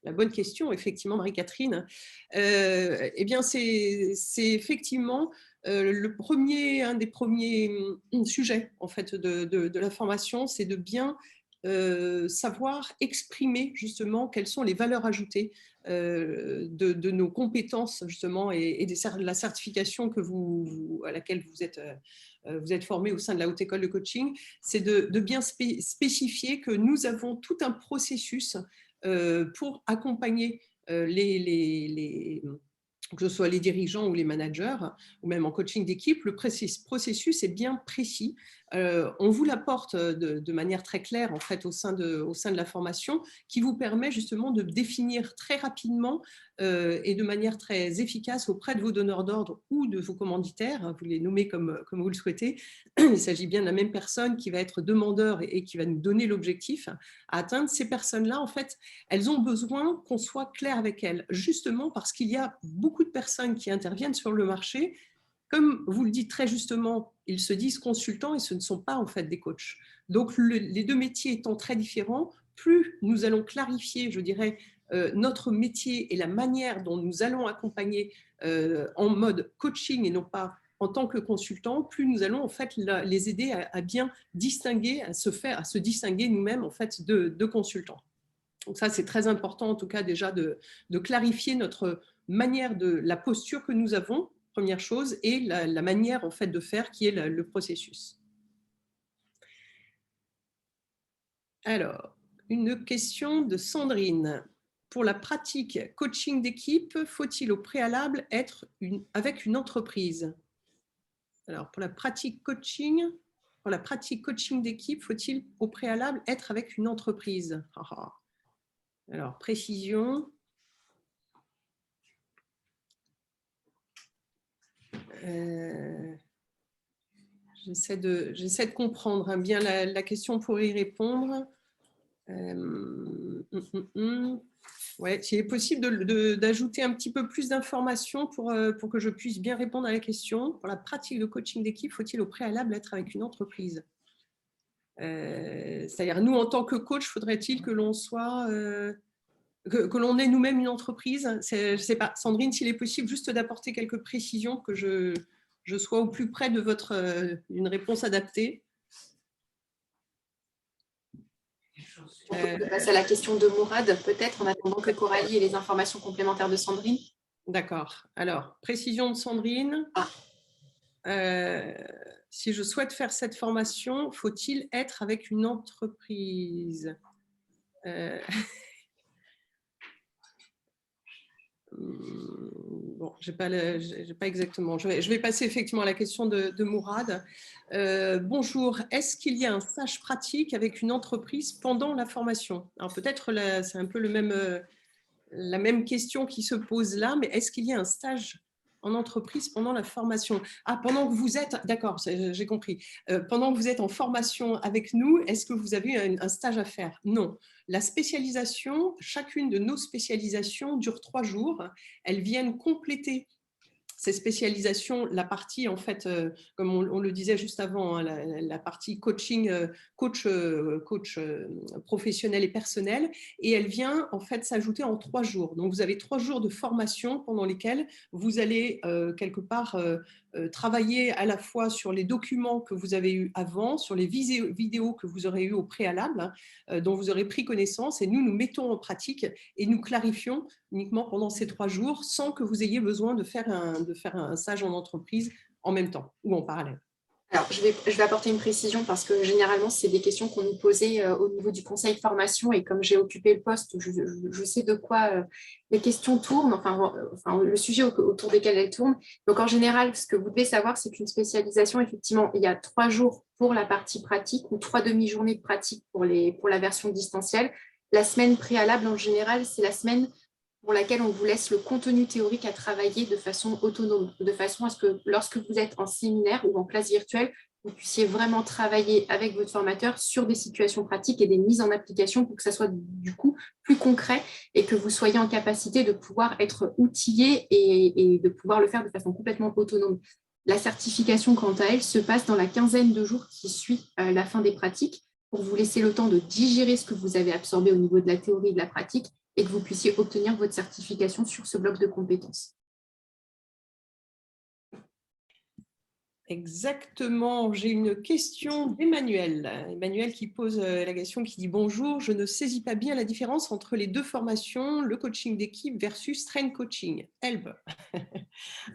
La bonne question, effectivement, Marie-Catherine. Eh bien, c'est effectivement un des premiers sujets en fait, de la formation, c'est de bien savoir exprimer justement quelles sont les valeurs ajoutées de nos compétences justement et de la certification à laquelle vous êtes formé au sein de la Haute École de Coaching. C'est de bien spécifier que nous avons tout un processus pour accompagner que ce soit les dirigeants ou les managers, ou même en coaching d'équipe, le processus est bien précis. On vous l'apporte de manière très claire en fait, au sein de la formation, qui vous permet justement de définir très rapidement et de manière très efficace auprès de vos donneurs d'ordre ou de vos commanditaires, vous les nommez comme vous le souhaitez. Il s'agit bien de la même personne qui va être demandeur et qui va nous donner l'objectif à atteindre. Ces personnes-là, en fait, elles ont besoin qu'on soit clair avec elles, justement parce qu'il y a beaucoup de personnes qui interviennent sur le marché. Comme vous le dites très justement, ils se disent consultants et ce ne sont pas en fait des coachs. Donc, les deux métiers étant très différents, plus nous allons clarifier, je dirais, notre métier et la manière dont nous allons accompagner en mode coaching et non pas en tant que consultant, plus nous allons en fait les aider à bien distinguer, à se distinguer nous-mêmes en fait de consultants. Donc ça, c'est très important en tout cas déjà de clarifier notre manière la posture que nous avons, première chose, et la manière en fait de faire qui est le processus. Alors, une question de Sandrine. Pour la pratique coaching d'équipe, faut-il au préalable être avec une entreprise? Alors, pour la pratique coaching d'équipe, faut-il au préalable être avec une entreprise? Alors, précision. J'essaie de comprendre bien la question pour y répondre. Ouais, s'il est possible d'ajouter un petit peu plus d'informations pour que je puisse bien répondre à la question. Pour la pratique de coaching d'équipe, faut-il au préalable être avec une entreprise? C'est-à-dire, nous, en tant que coach, faudrait-il que l'on soit... que l'on ait nous-mêmes une entreprise? Je ne sais pas. Sandrine, s'il est possible juste d'apporter quelques précisions, que je sois au plus près de une réponse adaptée. On peut passer à la question de Mourad, peut-être, en attendant que Coralie ait les informations complémentaires de Sandrine. D'accord. Alors, précision de Sandrine. Si je souhaite faire cette formation, faut-il être avec une entreprise? Bon, j'ai pas exactement. Je vais passer effectivement à la question de Mourad. Bonjour, est-ce qu'il y a un stage pratique avec une entreprise pendant la formation? Alors peut-être c'est un peu la même question qui se pose là, mais est-ce qu'il y a un stage en entreprise pendant la formation? Ah, pendant que vous êtes, d'accord, j'ai compris. Pendant que vous êtes en formation avec nous, est-ce que vous avez un stage à faire? Non. La spécialisation, chacune de nos spécialisations dure 3 jours. Elles viennent compléter ces spécialisations, la partie, en fait, comme on le disait juste avant, hein, la partie coaching, coach professionnel et personnel, et elle vient en fait s'ajouter en 3 jours. Donc, vous avez 3 jours de formation pendant lesquels vous allez quelque part travailler à la fois sur les documents que vous avez eus avant, sur les vidéos que vous aurez eues au préalable, dont vous aurez pris connaissance, et nous mettons en pratique et nous clarifions uniquement pendant ces 3 jours, sans que vous ayez besoin de faire un stage en entreprise en même temps ou en parallèle. Alors, je vais apporter une précision parce que généralement, c'est des questions qu'on nous posait au niveau du conseil formation, et comme j'ai occupé le poste, je sais de quoi les questions tournent, enfin le sujet autour desquels elles tournent. Donc, en général, ce que vous devez savoir, c'est qu'une spécialisation, effectivement, il y a 3 jours pour la partie pratique ou 3 demi-journées de pratique pour la version distancielle. La semaine préalable, en général, c'est la semaine pour laquelle on vous laisse le contenu théorique à travailler de façon autonome, de façon à ce que lorsque vous êtes en séminaire ou en classe virtuelle, vous puissiez vraiment travailler avec votre formateur sur des situations pratiques et des mises en application pour que ça soit du coup plus concret et que vous soyez en capacité de pouvoir être outillé et de pouvoir le faire de façon complètement autonome. La certification, quant à elle, se passe dans la quinzaine de jours qui suit la fin des pratiques pour vous laisser le temps de digérer ce que vous avez absorbé au niveau de la théorie et de la pratique, et que vous puissiez obtenir votre certification sur ce bloc de compétences. Exactement. J'ai une question d'Emmanuel. Emmanuel qui pose la question, qui dit « Bonjour, je ne saisis pas bien la différence entre les 2 formations, le coaching d'équipe versus train coaching. Help !»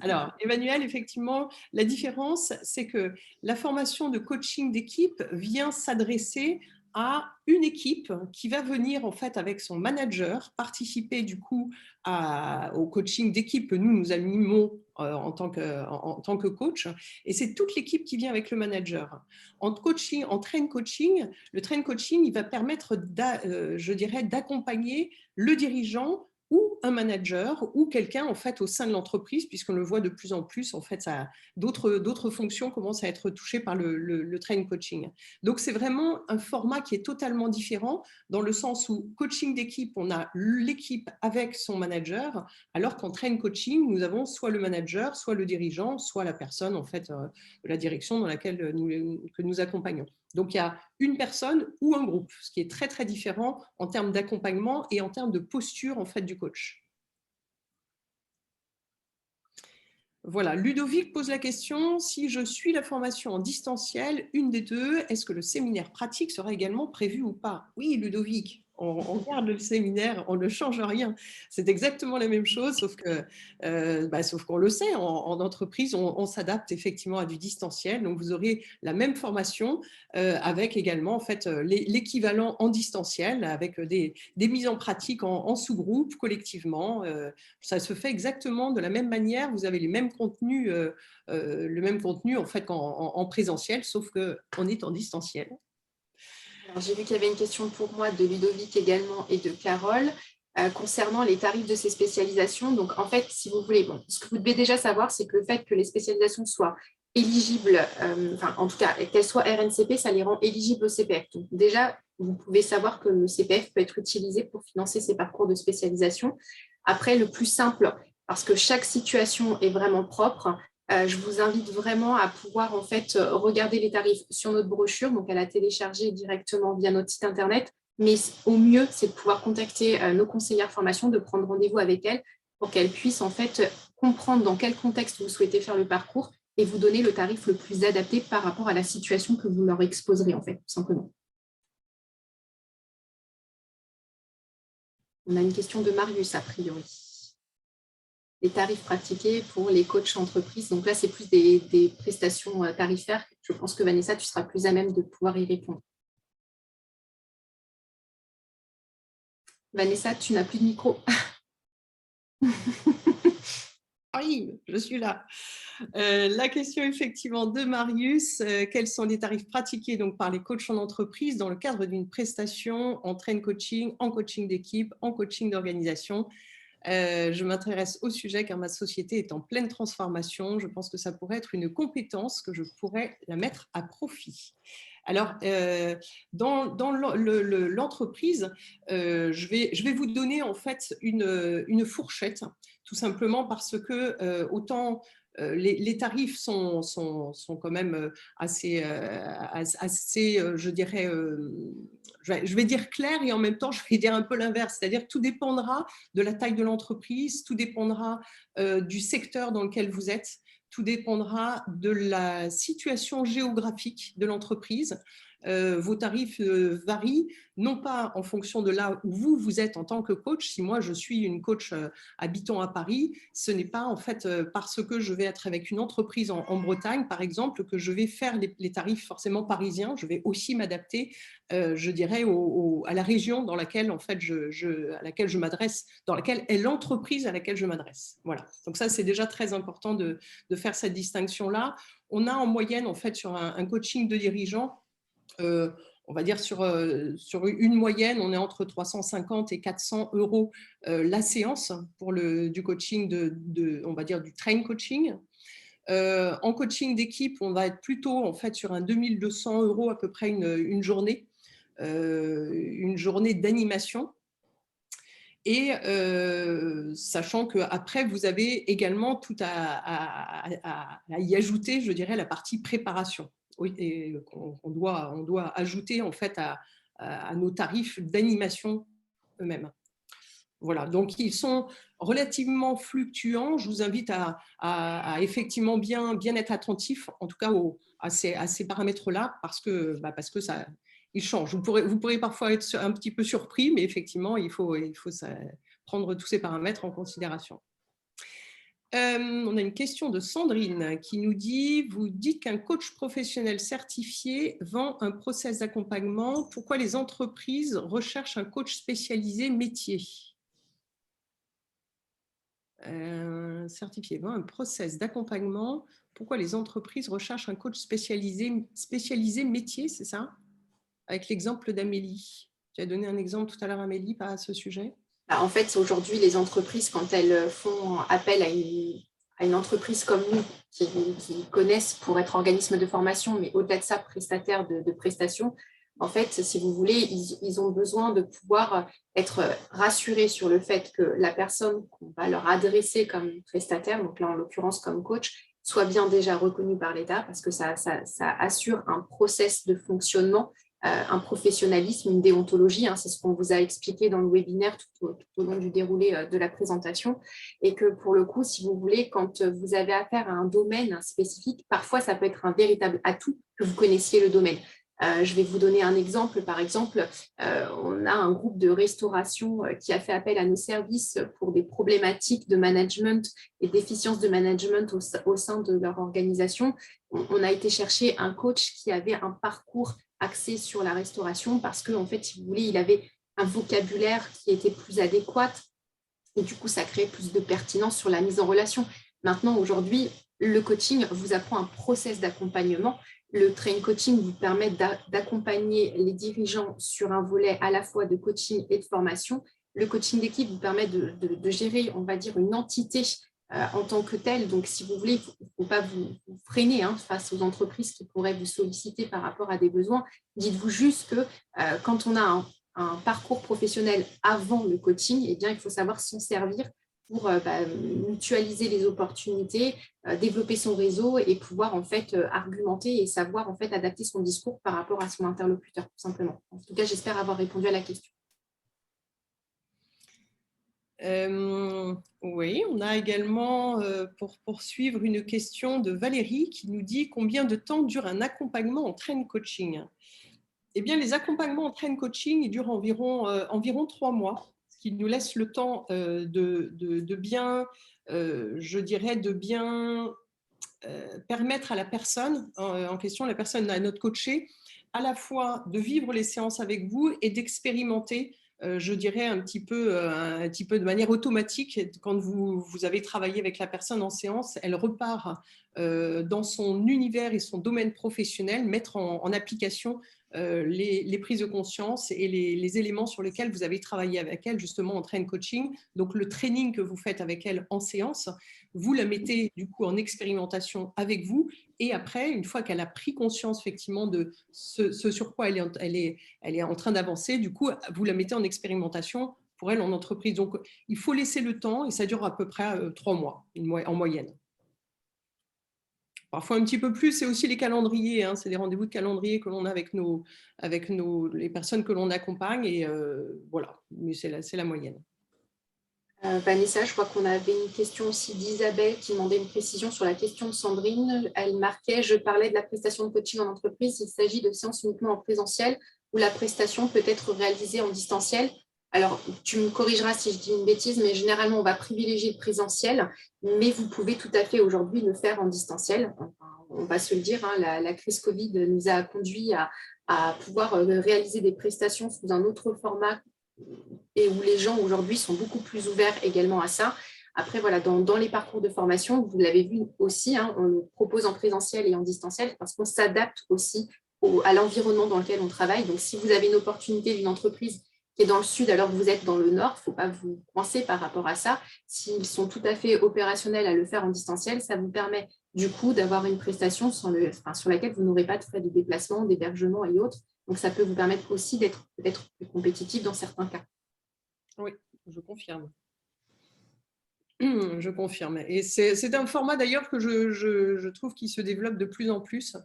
Alors, Emmanuel, effectivement, la différence, c'est que la formation de coaching d'équipe vient s'adresser à une équipe qui va venir en fait avec son manager participer du coup au coaching d'équipe que nous animons en tant que coach, et c'est toute l'équipe qui vient avec le manager. En train coaching, le train coaching, il va permettre je dirais d'accompagner le dirigeant ou un manager ou quelqu'un en fait au sein de l'entreprise, puisqu'on le voit de plus en plus, en fait, d'autres fonctions commencent à être touchées par le train coaching. Donc, c'est vraiment un format qui est totalement différent dans le sens où coaching d'équipe, on a l'équipe avec son manager, alors qu'en train coaching, nous avons soit le manager, soit le dirigeant, soit la personne en fait de la direction dans laquelle que nous accompagnons. Donc, il y a une personne ou un groupe, ce qui est très, très différent en termes d'accompagnement et en termes de posture en fait, du coach. Voilà, Ludovic pose la question, si je suis la formation en distanciel, une des deux, est-ce que le séminaire pratique sera également prévu ou pas? Oui, Ludovic, on garde le séminaire, on ne change rien. C'est exactement la même chose, sauf qu'on le sait, en entreprise, on s'adapte effectivement à du distanciel. Donc, vous aurez la même formation avec également en fait, l'équivalent en distanciel, avec des mises en pratique en sous-groupe, collectivement. Ça se fait exactement de la même manière. Vous avez les mêmes contenus, le même contenu en fait en présentiel, sauf qu'on est en distanciel. J'ai vu qu'il y avait une question pour moi de Ludovic également et de Carole concernant les tarifs de ces spécialisations. Donc, en fait, si vous voulez, bon, ce que vous devez déjà savoir, c'est que le fait que les spécialisations soient éligibles, en tout cas, qu'elles soient RNCP, ça les rend éligibles au CPF. Donc, déjà, vous pouvez savoir que le CPF peut être utilisé pour financer ces parcours de spécialisation. Après, le plus simple, parce que chaque situation est vraiment propre, je vous invite vraiment à pouvoir en fait regarder les tarifs sur notre brochure, donc à la télécharger directement via notre site internet. Mais au mieux, c'est de pouvoir contacter nos conseillères formation, de prendre rendez-vous avec elles pour qu'elles puissent en fait comprendre dans quel contexte vous souhaitez faire le parcours et vous donner le tarif le plus adapté par rapport à la situation que vous leur exposerez en fait, tout simplement. On a une question de Marius a priori. Les tarifs pratiqués pour les coachs entreprises. Donc là, c'est plus des prestations tarifaires. Je pense que Vanessa, tu seras plus à même de pouvoir y répondre. Vanessa, tu n'as plus de micro. Oui, je suis là. La question effectivement de Marius, quels sont les tarifs pratiqués donc, par les coachs en entreprise dans le cadre d'une prestation en train coaching, en coaching d'équipe, en coaching d'organisation? Je m'intéresse au sujet car ma société est en pleine transformation. Je pense que ça pourrait être une compétence que je pourrais la mettre à profit. Alors, dans l'entreprise, je vais vous donner en fait une fourchette, tout simplement parce que autant les tarifs sont quand même assez, je dirais, je vais dire clair et en même temps, je vais dire un peu l'inverse. C'est-à-dire que tout dépendra de la taille de l'entreprise, tout dépendra du secteur dans lequel vous êtes, tout dépendra de la situation géographique de l'entreprise. Vos tarifs varient, non pas en fonction de là où vous êtes en tant que coach. Si moi, je suis une coach habitant à Paris, ce n'est pas en fait parce que je vais être avec une entreprise en Bretagne, par exemple, que je vais faire les tarifs forcément parisiens. Je vais aussi m'adapter, je dirais, à la région dans laquelle, en fait, à laquelle je m'adresse, dans laquelle est l'entreprise à laquelle je m'adresse. Voilà. Donc ça, c'est déjà très important de faire cette distinction-là. On a en moyenne, en fait, sur un coaching de dirigeants, on va dire sur une moyenne, on est entre 350 et 400 € la séance pour du coaching, on va dire du train coaching. En coaching d'équipe, on va être plutôt en fait sur un 2200 € à peu près une journée d'animation. Et sachant qu'après, vous avez également tout à y ajouter, je dirais, la partie préparation. Oui, et on doit ajouter en fait à nos tarifs d'animation eux-mêmes. Voilà, donc ils sont relativement fluctuants. Je vous invite à effectivement bien être attentif, en tout cas à ces paramètres-là, parce que ça, ils changent. Vous pourrez parfois être un petit peu surpris, mais effectivement, il faut prendre tous ces paramètres en considération. On a une question de Sandrine qui nous dit, vous dites qu'un coach professionnel certifié vend un process d'accompagnement. Pourquoi les entreprises recherchent un coach spécialisé métier? Certifié vend un process d'accompagnement. Pourquoi les entreprises recherchent un coach spécialisé métier, c'est ça? Avec l'exemple d'Amélie. Tu as donné un exemple tout à l'heure, Amélie, à ce sujet. En fait, aujourd'hui, les entreprises, quand elles font appel à une entreprise comme nous, qui connaissent pour être organisme de formation, mais au-delà de ça, prestataire de prestations, en fait, si vous voulez, ils ont besoin de pouvoir être rassurés sur le fait que la personne qu'on va leur adresser comme prestataire, donc là en l'occurrence comme coach, soit bien déjà reconnue par l'État, parce que ça assure un process de fonctionnement, un professionnalisme, une déontologie, c'est ce qu'on vous a expliqué dans le webinaire tout au long du déroulé de la présentation, et que pour le coup, si vous voulez, quand vous avez affaire à un domaine spécifique, parfois ça peut être un véritable atout que vous connaissiez le domaine. Je vais vous donner un exemple. Par exemple, on a un groupe de restauration qui a fait appel à nos services pour des problématiques de management et d'efficience de management au sein de leur organisation. On a été chercher un coach qui avait un parcours axé sur la restauration parce qu'en fait, si vous voulez, il avait un vocabulaire qui était plus adéquat et du coup, ça crée plus de pertinence sur la mise en relation. Maintenant, aujourd'hui, le coaching vous apprend un process d'accompagnement. Le train coaching vous permet d'accompagner les dirigeants sur un volet à la fois de coaching et de formation. Le coaching d'équipe vous permet de gérer, on va dire, une entité en tant que telle. Donc, si vous voulez, il ne faut pas vous freiner face aux entreprises qui pourraient vous solliciter par rapport à des besoins. Dites-vous juste que quand on a un parcours professionnel avant le coaching, eh bien, il faut savoir s'en servir pour mutualiser les opportunités, développer son réseau et pouvoir en fait argumenter et savoir en fait adapter son discours par rapport à son interlocuteur, tout simplement. En tout cas, j'espère avoir répondu à la question. Oui, on a également, pour poursuivre, une question de Valérie qui nous dit combien de temps dure un accompagnement en train coaching? Eh bien, les accompagnements en train coaching, ils durent environ 3 mois, ce qui nous laisse le temps de bien, je dirais, de bien permettre à la personne en question, la personne à notre coaché, à la fois de vivre les séances avec vous et d'expérimenter, je dirais, un petit peu de manière automatique. Quand vous avez travaillé avec la personne en séance, elle repart dans son univers et son domaine professionnel, mettre en application les prises de conscience et les éléments sur lesquels vous avez travaillé avec elle, justement en train coaching. Donc, le training que vous faites avec elle en séance, vous la mettez du coup en expérimentation avec vous. Et après, une fois qu'elle a pris conscience effectivement de ce sur quoi elle est en train d'avancer, du coup, vous la mettez en expérimentation pour elle en entreprise. Donc, il faut laisser le temps et ça dure à peu près 3 mois en moyenne. Parfois un petit peu plus, c'est aussi les calendriers, c'est des rendez-vous de calendrier que l'on a avec les personnes que l'on accompagne et voilà, mais c'est la moyenne. Vanessa, je crois qu'on avait une question aussi d'Isabelle qui demandait une précision sur la question de Sandrine. Elle marquait, je parlais de la prestation de coaching en entreprise, il s'agit de séances uniquement en présentiel où la prestation peut être réalisée en distanciel. Alors, tu me corrigeras si je dis une bêtise, mais généralement, on va privilégier le présentiel, mais vous pouvez tout à fait aujourd'hui le faire en distanciel. Enfin, on va se le dire, la crise Covid nous a conduit à pouvoir réaliser des prestations sous un autre format et où les gens aujourd'hui sont beaucoup plus ouverts également à ça. Après, voilà, dans les parcours de formation, vous l'avez vu aussi, on le propose en présentiel et en distanciel parce qu'on s'adapte aussi à l'environnement dans lequel on travaille. Donc, si vous avez une opportunité d'une entreprise qui est dans le sud alors que vous êtes dans le nord, il ne faut pas vous coincer par rapport à ça. S'ils sont tout à fait opérationnels à le faire en distanciel, ça vous permet du coup d'avoir une prestation sur laquelle vous n'aurez pas de frais de déplacement, d'hébergement et autres. Donc, ça peut vous permettre aussi d'être peut-être plus compétitif dans certains cas. Oui, je confirme. Je confirme. Et c'est un format d'ailleurs que je trouve qui se développe de plus en plus.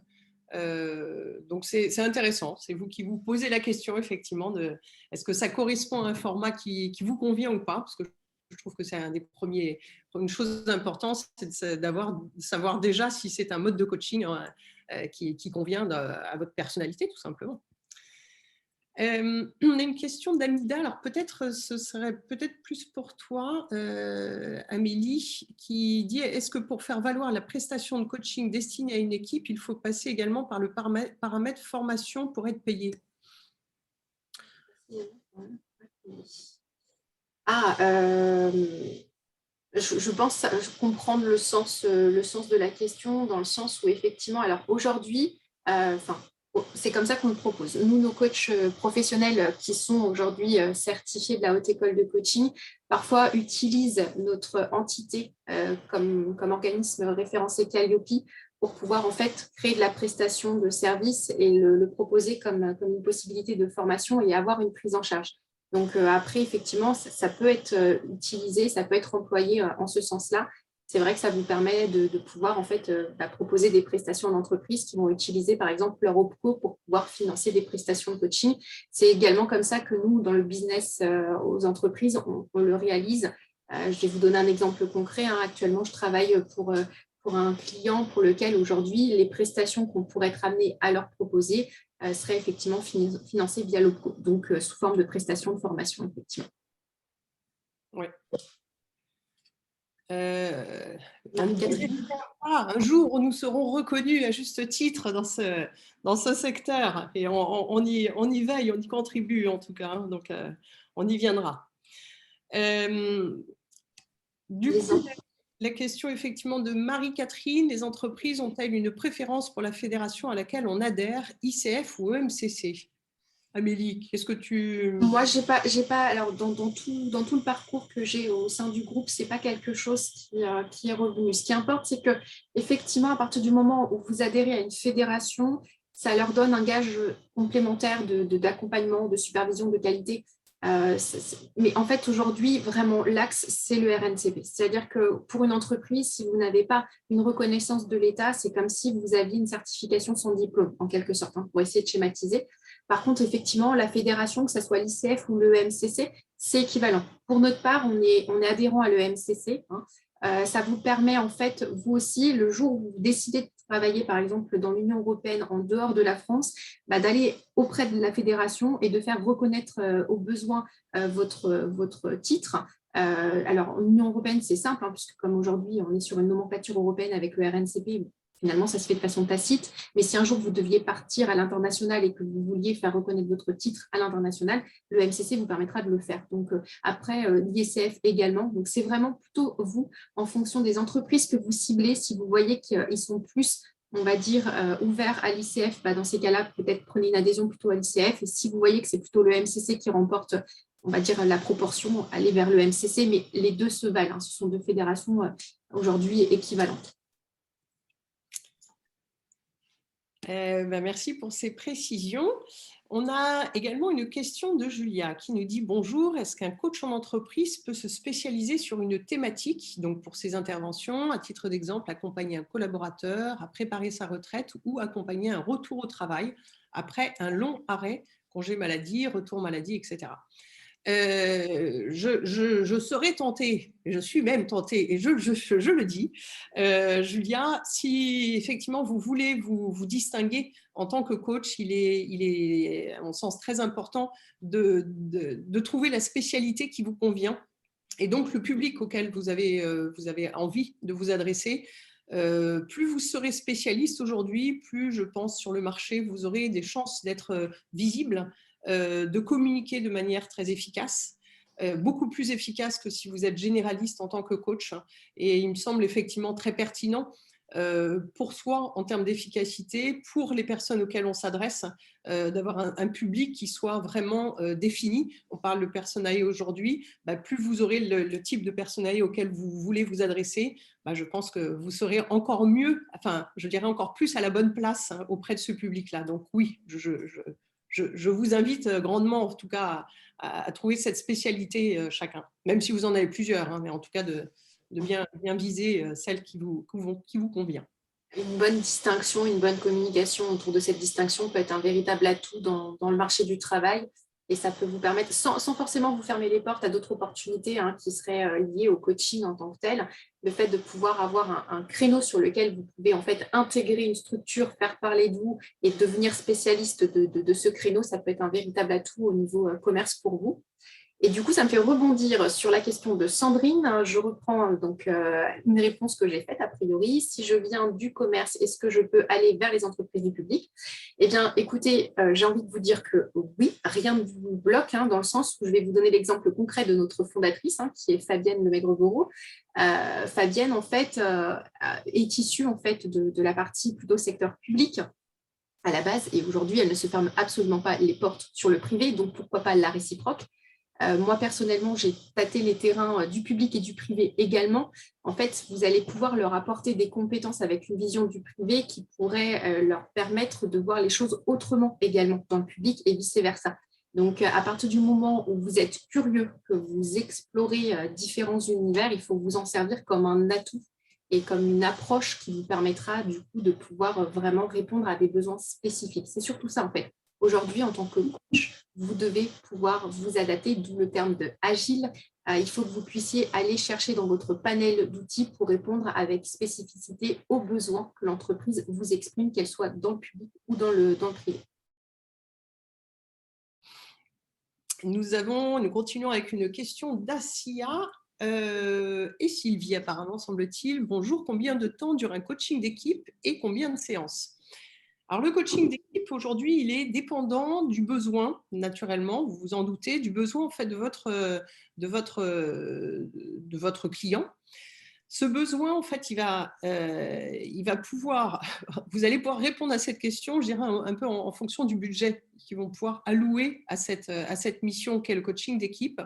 Donc c'est intéressant. C'est vous qui vous posez la question effectivement de est-ce que ça correspond à un format qui vous convient ou pas, parce que je trouve que c'est une chose importante, c'est de savoir déjà si c'est un mode de coaching qui convient à votre personnalité tout simplement. On a une question d'Amida. Alors peut-être ce serait peut-être plus pour toi, Amélie, qui dit est-ce que pour faire valoir la prestation de coaching destinée à une équipe, il faut passer également par le paramètre formation pour être payé? Je pense comprendre le sens de la question dans le sens où effectivement, alors aujourd'hui, c'est comme ça qu'on le propose. Nous, nos coachs professionnels qui sont aujourd'hui certifiés de la Haute École de Coaching, parfois utilisent notre entité comme organisme référencé Calliope pour pouvoir en fait créer de la prestation de service et le proposer comme une possibilité de formation et avoir une prise en charge. Donc après, effectivement, ça peut être utilisé, ça peut être employé en ce sens-là. C'est vrai que ça vous permet de pouvoir en fait proposer des prestations d'entreprise qui vont utiliser par exemple leur OPCO pour pouvoir financer des prestations de coaching. C'est également comme ça que nous, dans le business aux entreprises, on le réalise. Je vais vous donner un exemple concret. Actuellement, je travaille pour pour un client pour lequel aujourd'hui les prestations qu'on pourrait être amené à leur proposer seraient effectivement financées via l'OPCO, donc sous forme de prestations de formation, effectivement. Oui. Un jour où nous serons reconnus à juste titre dans ce secteur, et on y veille, on y contribue en tout cas, hein, donc on y viendra. Du coup, la question effectivement de Marie-Catherine, les entreprises ont-elles une préférence pour la fédération à laquelle on adhère, ICF ou EMCC? Amélie, qu'est-ce que tu… Moi, j'ai pas, alors dans tout le parcours que j'ai au sein du groupe, c'est pas quelque chose qui est revenu. Ce qui importe, c'est que effectivement, à partir du moment où vous adhérez à une fédération, ça leur donne un gage complémentaire d'accompagnement, de supervision, de qualité. Mais en fait, aujourd'hui, vraiment, l'axe, c'est le RNCP. C'est-à-dire que pour une entreprise, si vous n'avez pas une reconnaissance de l'État, c'est comme si vous aviez une certification sans diplôme, en quelque sorte, hein, pour essayer de schématiser. Par contre, effectivement, la fédération, que ce soit l'ICF ou l'EMCC, c'est équivalent. Pour notre part, on est adhérent à l'EMCC. Hein. Ça vous permet, en fait, vous aussi, le jour où vous décidez de travailler, par exemple, dans l'Union européenne, en dehors de la France, d'aller auprès de la fédération et de faire reconnaître au besoin votre titre. Alors, l'Union européenne, c'est simple, hein, puisque comme aujourd'hui, on est sur une nomenclature européenne avec le RNCP, finalement, ça se fait de façon tacite. Mais si un jour, vous deviez partir à l'international et que vous vouliez faire reconnaître votre titre à l'international, le MCC vous permettra de le faire. Donc, après, l'ICF également. Donc, c'est vraiment plutôt vous, en fonction des entreprises que vous ciblez. Si vous voyez qu'ils sont plus, on va dire, ouverts à l'ICF, dans ces cas-là, peut-être prenez une adhésion plutôt à l'ICF. Et si vous voyez que c'est plutôt le MCC qui remporte, on va dire, la proportion, allez vers le MCC. Mais les deux se valent. Hein. Ce sont deux fédérations aujourd'hui équivalentes. Merci pour ces précisions. On a également une question de Julia qui nous dit « Bonjour, est-ce qu'un coach en entreprise peut se spécialiser sur une thématique, donc pour ses interventions, à titre d'exemple, accompagner un collaborateur à préparer sa retraite ou accompagner un retour au travail après un long arrêt, congé maladie, retour maladie, etc. » Je serais tentée, je suis même tentée, et je le dis, Julia, si effectivement vous voulez vous distinguer en tant que coach, il est à mon sens très important de trouver la spécialité qui vous convient, et donc le public auquel vous avez envie de vous adresser. Plus vous serez spécialiste aujourd'hui, plus je pense sur le marché, vous aurez des chances d'être visible, de communiquer de manière très efficace, beaucoup plus efficace que si vous êtes généraliste en tant que coach. Et il me semble effectivement très pertinent pour soi en termes d'efficacité, pour les personnes auxquelles on s'adresse, d'avoir un public qui soit vraiment défini. On parle de personae aujourd'hui, plus vous aurez le type de personae auquel vous voulez vous adresser, je pense que vous serez encore mieux, enfin je dirais encore plus à la bonne place auprès de ce public-là. Donc oui, je vous invite grandement, en tout cas, à trouver cette spécialité chacun, même si vous en avez plusieurs, mais en tout cas de bien viser celle qui vous convient. Une bonne distinction, une bonne communication autour de cette distinction peut être un véritable atout dans le marché du travail, et ça peut vous permettre, sans forcément vous fermer les portes à d'autres opportunités qui seraient liées au coaching en tant que tel, le fait de pouvoir avoir un créneau sur lequel vous pouvez en fait intégrer une structure, faire parler de vous et devenir spécialiste de ce créneau, ça peut être un véritable atout au niveau commerce pour vous. Et du coup, ça me fait rebondir sur la question de Sandrine. Je reprends donc une réponse que j'ai faite a priori. Si je viens du commerce, est-ce que je peux aller vers les entreprises du public? Eh bien, écoutez, j'ai envie de vous dire que oui, rien ne vous bloque, dans le sens où je vais vous donner l'exemple concret de notre fondatrice, qui est Fabienne Lemaigre-Gouraud. Fabienne, en fait, est issue en fait, de la partie plutôt secteur public à la base. Et aujourd'hui, elle ne se ferme absolument pas les portes sur le privé, donc pourquoi pas la réciproque. Moi, personnellement, j'ai tâté les terrains du public et du privé également. En fait, vous allez pouvoir leur apporter des compétences avec une vision du privé qui pourrait leur permettre de voir les choses autrement également dans le public et vice-versa. Donc, à partir du moment où vous êtes curieux, que vous explorez différents univers, il faut vous en servir comme un atout et comme une approche qui vous permettra du coup de pouvoir vraiment répondre à des besoins spécifiques. C'est surtout ça, en fait. Aujourd'hui, en tant que coach, vous devez pouvoir vous adapter, d'où le terme de agile, il faut que vous puissiez aller chercher dans votre panel d'outils pour répondre avec spécificité aux besoins que l'entreprise vous exprime, qu'elle soit dans le public ou dans le privé. Nous continuons avec une question d'Assia et Sylvie, apparemment, semble-t-il. Bonjour, combien de temps dure un coaching d'équipe et combien de séances? Alors, le coaching d'équipe, aujourd'hui, il est dépendant du besoin, naturellement, vous vous en doutez, du besoin en fait, de votre client. Ce besoin, en fait, il va pouvoir, vous allez pouvoir répondre à cette question, je dirais, un peu en fonction du budget qu'ils vont pouvoir allouer à cette mission qu'est le coaching d'équipe.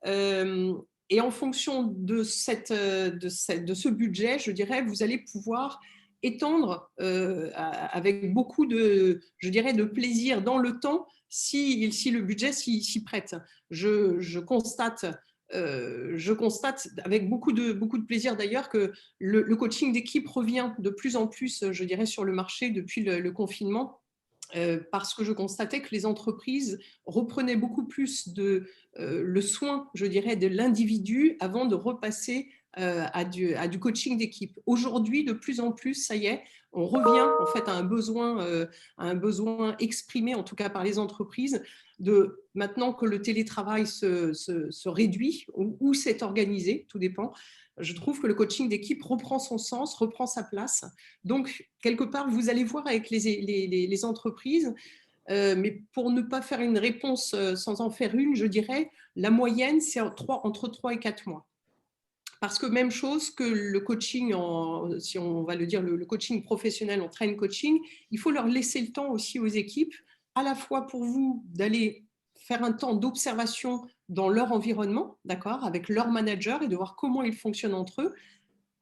Et en fonction de ce budget, je dirais, vous allez pouvoir étendre avec beaucoup je dirais, de plaisir dans le temps si le budget s'y prête. Je constate avec beaucoup de plaisir d'ailleurs que le coaching d'équipe revient de plus en plus, je dirais, sur le marché depuis le confinement. Parce que je constatais que les entreprises reprenaient beaucoup plus le soin, je dirais, de l'individu avant de repasser à du coaching d'équipe. Aujourd'hui, de plus en plus, ça y est, on revient en fait à un besoin exprimé, en tout cas par les entreprises, maintenant que le télétravail se réduit ou s'est organisé, tout dépend. Je trouve que le coaching d'équipe reprend son sens, reprend sa place. Donc, quelque part, vous allez voir avec les entreprises, mais pour ne pas faire une réponse sans en faire une, je dirais, la moyenne, c'est entre 3 et 4 mois. Parce que même chose que le coaching, si on va le dire, le coaching professionnel en train coaching, il faut leur laisser le temps aussi aux équipes, à la fois pour vous d'aller faire un temps d'observation dans leur environnement, d'accord, avec leur manager et de voir comment ils fonctionnent entre eux.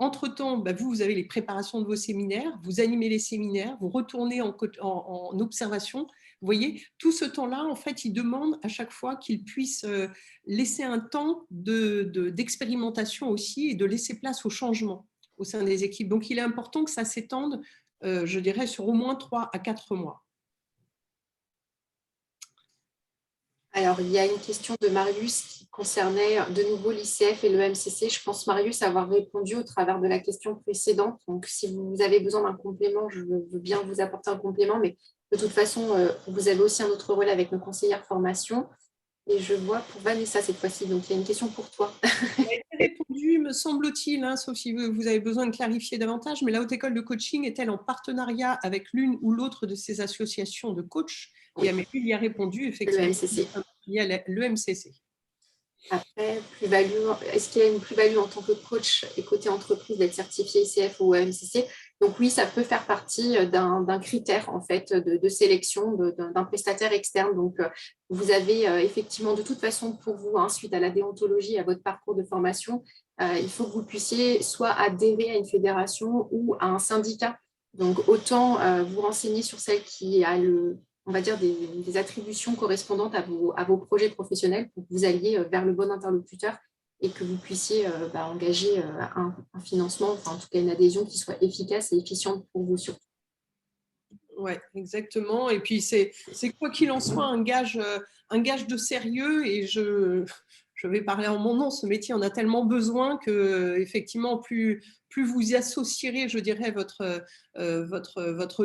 Entre-temps, vous avez les préparations de vos séminaires, vous animez les séminaires, vous retournez en observation. Vous voyez, tout ce temps-là, en fait, il demande à chaque fois qu'ils puissent laisser un temps d'expérimentation aussi et de laisser place au changement au sein des équipes. Donc, il est important que ça s'étende, je dirais, sur au moins 3 à 4 mois. Alors, il y a une question de Marius qui concernait de nouveau l'ICF et le MCC. Je pense, Marius, avoir répondu au travers de la question précédente. Donc, si vous avez besoin d'un complément, je veux bien vous apporter un complément. Mais de toute façon, vous avez aussi un autre rôle avec nos conseillères formation. Et je vois pour Vanessa cette fois-ci. Donc, il y a une question pour toi. Ça a été répondu, me semble-t-il, hein, sauf si vous avez besoin de clarifier davantage, mais la Haute École de Coaching est-elle en partenariat avec l'une ou l'autre de ces associations de coachs? Et Amélie y a répondu, effectivement. Le MCC. Il y a le MCC. Après, plus-value, est-ce qu'il y a une plus-value en tant que coach et côté entreprise d'être certifié ICF ou MCC? Donc oui, ça peut faire partie d'un critère en fait de sélection d'un prestataire externe. Donc vous avez effectivement de toute façon pour vous, suite à la déontologie, à votre parcours de formation, il faut que vous puissiez soit adhérer à une fédération ou à un syndicat. Donc autant vous renseigner sur celle qui a on va dire, des attributions correspondantes à vos projets professionnels pour que vous alliez vers le bon interlocuteur et que vous puissiez engager un financement, enfin en tout cas une adhésion qui soit efficace et efficiente pour vous surtout. Oui, exactement. Et puis, c'est quoi qu'il en soit un gage de sérieux. Et je vais parler en mon nom. Ce métier en a tellement besoin que, effectivement, plus vous y associerez, je dirais, votre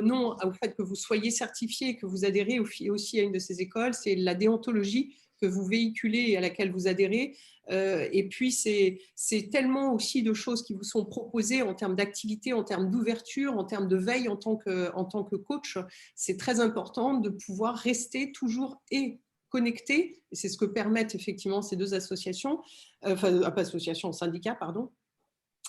nom au fait que vous soyez certifié, que vous adhérez aussi à une de ces écoles, c'est la déontologie que vous véhiculez et à laquelle vous adhérez. Et puis, c'est tellement aussi de choses qui vous sont proposées en termes d'activité, en termes d'ouverture, en termes de veille en tant que coach. C'est très important de pouvoir rester toujours connecté. Et c'est ce que permettent effectivement ces deux associations, pas associations, syndicats, pardon.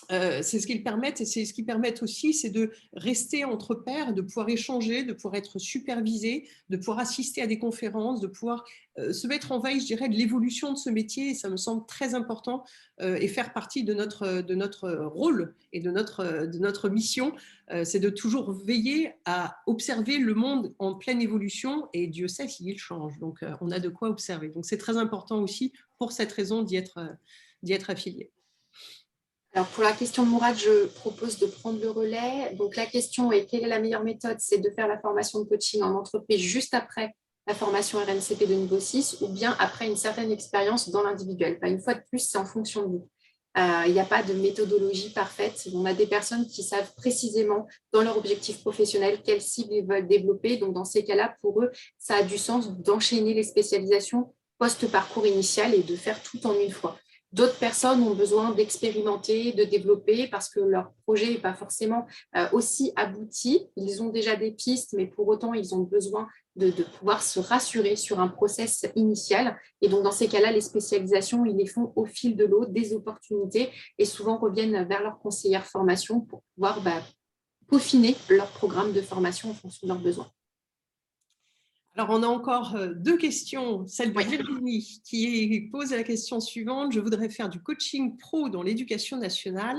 C'est ce qu'ils permettent, et c'est ce qui permet aussi, c'est de rester entre pairs, de pouvoir échanger, de pouvoir être supervisé, de pouvoir assister à des conférences, de pouvoir se mettre en veille, je dirais, de l'évolution de ce métier. Et ça me semble très important et faire partie de notre rôle et de notre mission. C'est de toujours veiller à observer le monde en pleine évolution, et Dieu sait s'il change. Donc, on a de quoi observer. Donc, c'est très important aussi, pour cette raison, d'y être affilié. Alors, pour la question de Mourad, je propose de prendre le relais. Donc, la question est quelle est la meilleure méthode? C'est de faire la formation de coaching en entreprise juste après la formation RNCP de niveau 6 ou bien après une certaine expérience dans l'individuel. Une fois de plus, c'est en fonction de vous. Il n'y a pas de méthodologie parfaite. On a des personnes qui savent précisément dans leur objectif professionnel quelle cible ils veulent développer. Donc, dans ces cas-là, pour eux, ça a du sens d'enchaîner les spécialisations post-parcours initial et de faire tout en une fois. D'autres personnes ont besoin d'expérimenter, de développer parce que leur projet n'est pas forcément aussi abouti. Ils ont déjà des pistes, mais pour autant, ils ont besoin de pouvoir se rassurer sur un process initial. Et donc, dans ces cas-là, les spécialisations, ils les font au fil de l'eau, des opportunités, et souvent reviennent vers leur conseillère formation pour pouvoir peaufiner leur programme de formation en fonction de leurs besoins. Alors, on a encore 2 questions. Celle de Virginie qui pose la question suivante. Je voudrais faire du coaching pro dans l'éducation nationale.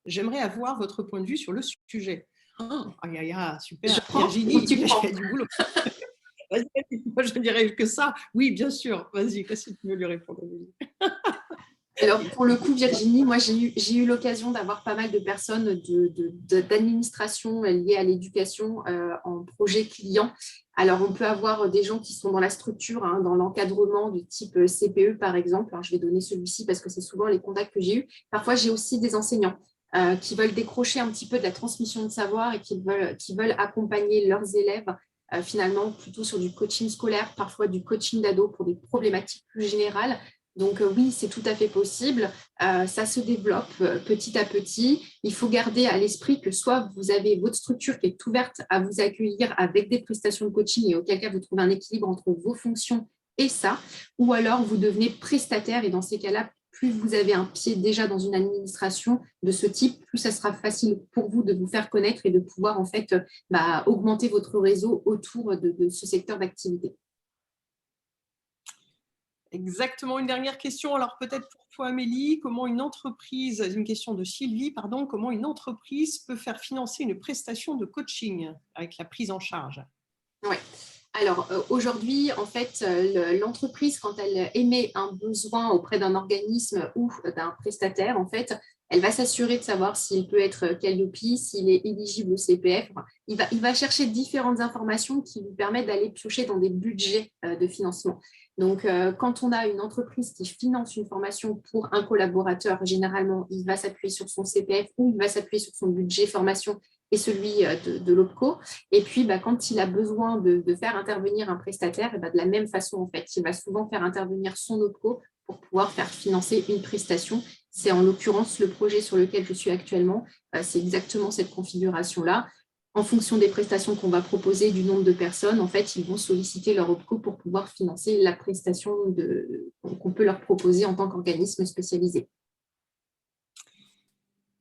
J'aimerais avoir votre point de vue sur le sujet. Super. Virginie, il y a du boulot. Vas-y, moi je dirais que ça. Oui, bien sûr. Vas-y, qu'est-ce que tu veux lui répondre? Alors, pour le coup, Virginie, moi, j'ai eu l'occasion d'avoir pas mal de personnes d'administration liées à l'éducation en projet client. Alors, on peut avoir des gens qui sont dans la structure, dans l'encadrement du type CPE, par exemple. Alors, je vais donner celui-ci parce que c'est souvent les contacts que j'ai eus. Parfois, j'ai aussi des enseignants qui veulent décrocher un petit peu de la transmission de savoir et qui veulent accompagner leurs élèves finalement plutôt sur du coaching scolaire, parfois du coaching d'ado pour des problématiques plus générales. Donc oui, c'est tout à fait possible. Ça se développe petit à petit. Il faut garder à l'esprit que soit vous avez votre structure qui est ouverte à vous accueillir avec des prestations de coaching et auquel cas vous trouvez un équilibre entre vos fonctions et ça, ou alors vous devenez prestataire et dans ces cas-là, plus vous avez un pied déjà dans une administration de ce type, plus ça sera facile pour vous de vous faire connaître et de pouvoir en fait augmenter votre réseau autour de ce secteur d'activité. Exactement, une dernière question. Alors peut-être pour toi Amélie, une question de Sylvie, comment une entreprise peut faire financer une prestation de coaching avec la prise en charge? Oui. Alors aujourd'hui, en fait, l'entreprise, quand elle émet un besoin auprès d'un organisme ou d'un prestataire, en fait, elle va s'assurer de savoir s'il peut être Calliope, s'il est éligible au CPF. Il va chercher différentes informations qui lui permettent d'aller piocher dans des budgets de financement. Donc, quand on a une entreprise qui finance une formation pour un collaborateur, généralement, il va s'appuyer sur son CPF ou il va s'appuyer sur son budget formation et celui de l'OPCO. Et puis, quand il a besoin de faire intervenir un prestataire, de la même façon, en fait, il va souvent faire intervenir son OPCO pour pouvoir faire financer une prestation. C'est en l'occurrence le projet sur lequel je suis actuellement. C'est exactement cette configuration-là. En fonction des prestations qu'on va proposer, du nombre de personnes, en fait, ils vont solliciter leur OPCO pour pouvoir financer la prestation qu'on peut leur proposer en tant qu'organisme spécialisé.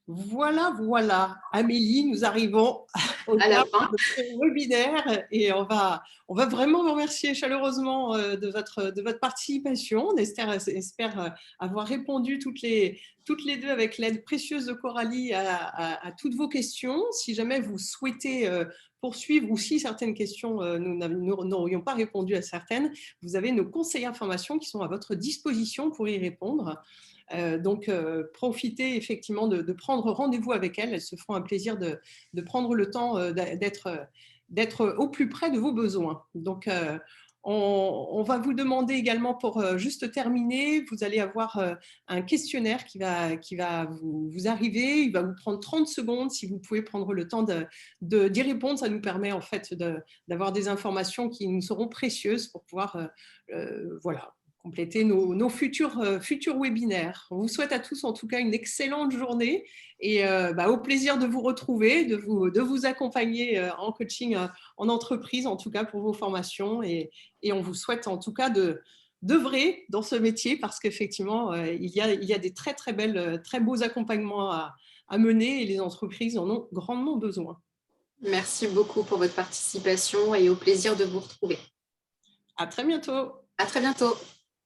Voilà. Amélie, nous arrivons à la fin de ce webinaire et on va vraiment vous remercier chaleureusement de votre participation. On espère avoir répondu toutes les deux avec l'aide précieuse de Coralie à toutes vos questions. Si jamais vous souhaitez poursuivre ou si certaines questions, nous n'aurions pas répondu à certaines, vous avez nos conseillers informations qui sont à votre disposition pour y répondre. Donc, profitez effectivement de prendre rendez-vous avec elles. Elles se feront un plaisir de prendre le temps d'être au plus près de vos besoins. Donc, on va vous demander également, pour juste terminer, vous allez avoir un questionnaire qui va vous arriver. Il va vous prendre 30 secondes. Si vous pouvez prendre le temps d'y répondre, ça nous permet en fait d'avoir des informations qui nous seront précieuses pour pouvoir compléter nos futurs webinaires. On vous souhaite à tous en tout cas une excellente journée et au plaisir de vous retrouver, de vous accompagner en coaching en entreprise, en tout cas pour vos formations et on vous souhaite en tout cas d'œuvrer dans ce métier parce qu'effectivement il y a des très beaux accompagnements à mener et les entreprises en ont grandement besoin. Merci beaucoup pour votre participation et au plaisir de vous retrouver. À très bientôt. À très bientôt.